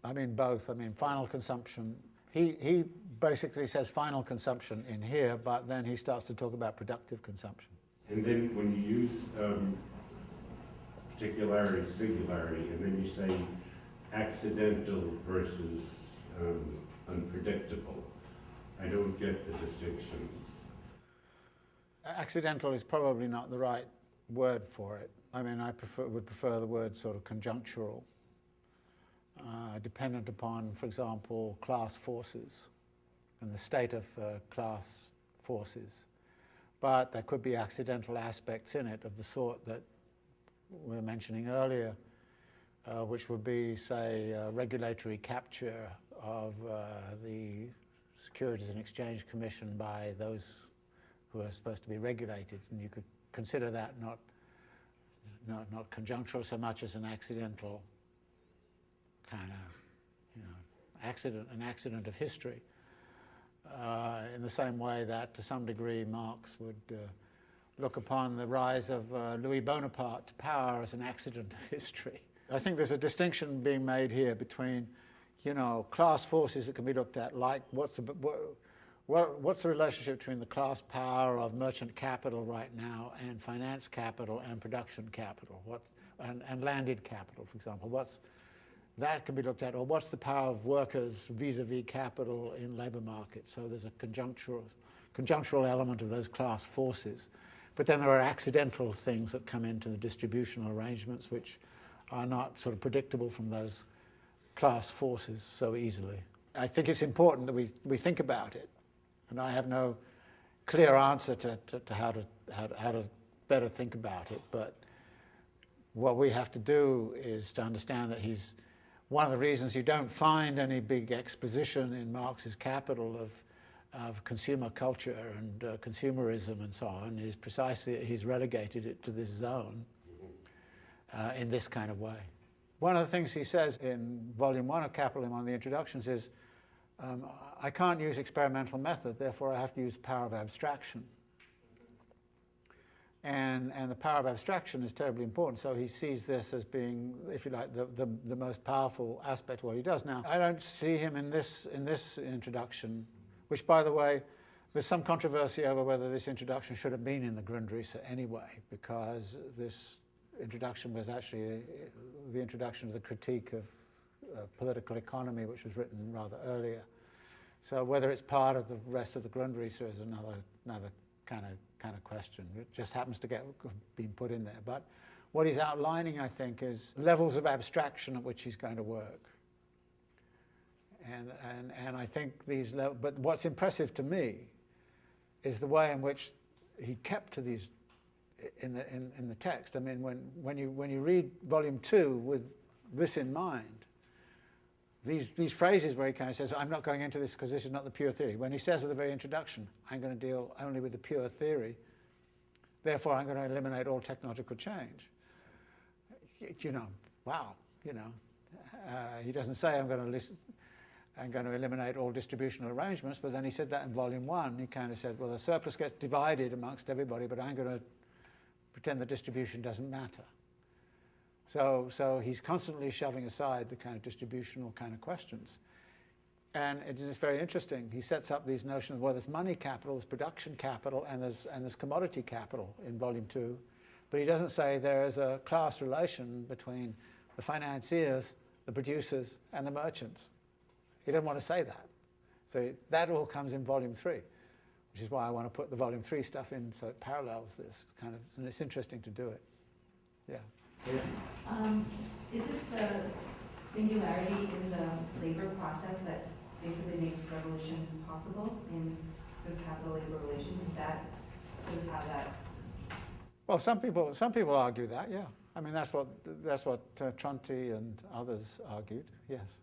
Speaker 2: I mean both. I mean final consumption. He basically says final consumption in here, but then he starts to talk about productive consumption.
Speaker 5: And then when you use particularity, singularity, and then you say accidental versus unpredictable, I don't get the distinction.
Speaker 2: Accidental is probably not the right word for it. I mean, I would prefer the word sort of conjunctural, dependent upon, for example, class forces and the state of class forces. But there could be accidental aspects in it of the sort that we were mentioning earlier, which would be, say, regulatory capture of the Securities and Exchange Commission by those who are supposed to be regulated, and you could consider that not conjunctural so much as an accidental kind of an accident of history. In the same way that, to some degree, Marx would look upon the rise of Louis Bonaparte to power as an accident of history. I think there's a distinction being made here between, class forces that can be looked at, like what's the relationship between the class power of merchant capital right now and finance capital and production capital, and landed capital, for example. That can be looked at, or what's the power of workers vis-a-vis capital in labor markets? So there's a conjunctural element of those class forces. But then there are accidental things that come into the distributional arrangements which are not sort of predictable from those class forces so easily. I think it's important that we think about it. And I have no clear answer to how to better think about it. But what we have to do is to understand that one of the reasons you don't find any big exposition in Marx's Capital of consumer culture and consumerism and so on is precisely that he's relegated it to this zone in this kind of way. One of the things he says in Volume 1 of Capital in one of the introductions is, I can't use experimental method, therefore I have to use power of abstraction. And the power of abstraction is terribly important, so he sees this as being, if you like, the most powerful aspect of what he does. Now, I don't see him in this introduction, which, by the way, there's some controversy over whether this introduction should have been in the Grundrisse anyway, because this introduction was actually the introduction to the critique of political economy, which was written rather earlier. So whether it's part of the rest of the Grundrisse is another kind of question. It just happens to get been put in there. But what he's outlining, I think, is levels of abstraction at which he's going to work. And I think but what's impressive to me is the way in which he kept to these in the text. I mean, when you read volume 2 with this in mind, these phrases where he kind of says, I'm not going into this because this is not the pure theory. When he says at the very introduction, I'm going to deal only with the pure theory, therefore I'm going to eliminate all technological change. You know, wow, you know. He doesn't say I'm going to eliminate all distributional arrangements, but then he said that in volume 1. He kind of said, well, the surplus gets divided amongst everybody, but I'm going to pretend the distribution doesn't matter. So he's constantly shoving aside the kind of distributional kind of questions. And it's just very interesting. He sets up these notions, well, there's money capital, there's production capital, and there's commodity capital in volume 2. But he doesn't say there is a class relation between the financiers, the producers, and the merchants. He doesn't want to say that. So that all comes in volume 3, which is why I want to put the volume 3 stuff in so it parallels this kind of, and it's interesting to do it. Yeah.
Speaker 6: Is it the singularity in the labor process that basically makes revolution possible in sort of capital-labor relations? Is that sort of how that?
Speaker 2: Well, some people argue that, yeah. I mean, that's what Tronti and others argued, yes,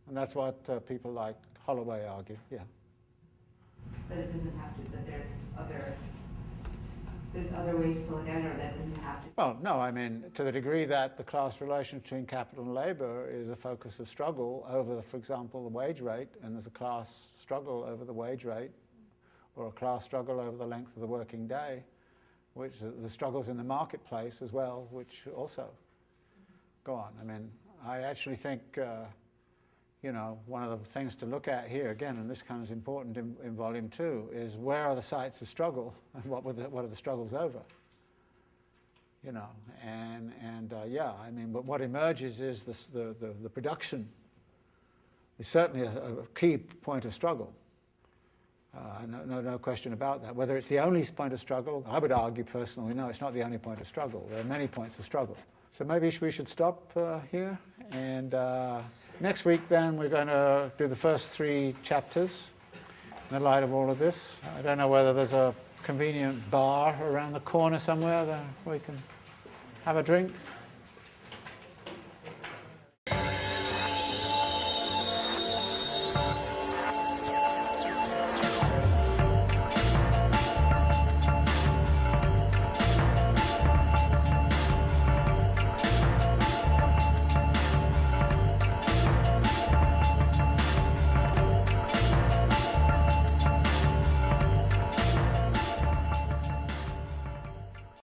Speaker 2: and that's what people like Holloway argued, yeah.
Speaker 6: That it doesn't have to. That there's other ways to look at it, or that doesn't have to.
Speaker 2: Well, no, I mean, to the degree that the class relation between capital and labor is a focus of struggle over, for example, the wage rate, and there's a class struggle over the wage rate, or a class struggle over the length of the working day, which the struggles in the marketplace as well, which also go on. I mean, I actually think, you know, one of the things to look at here, again, and this comes important in volume 2, is where are the sites of struggle and what are the struggles over? You know, and yeah, I mean, but what emerges is the production is certainly a key point of struggle. No question about that. Whether it's the only point of struggle, I would argue personally, no, it's not the only point of struggle. There are many points of struggle. So maybe we should stop here, and next week then we're going to do the first 3 chapters in the light of all of this. I don't know whether there's a convenient bar around the corner somewhere that we can have a drink.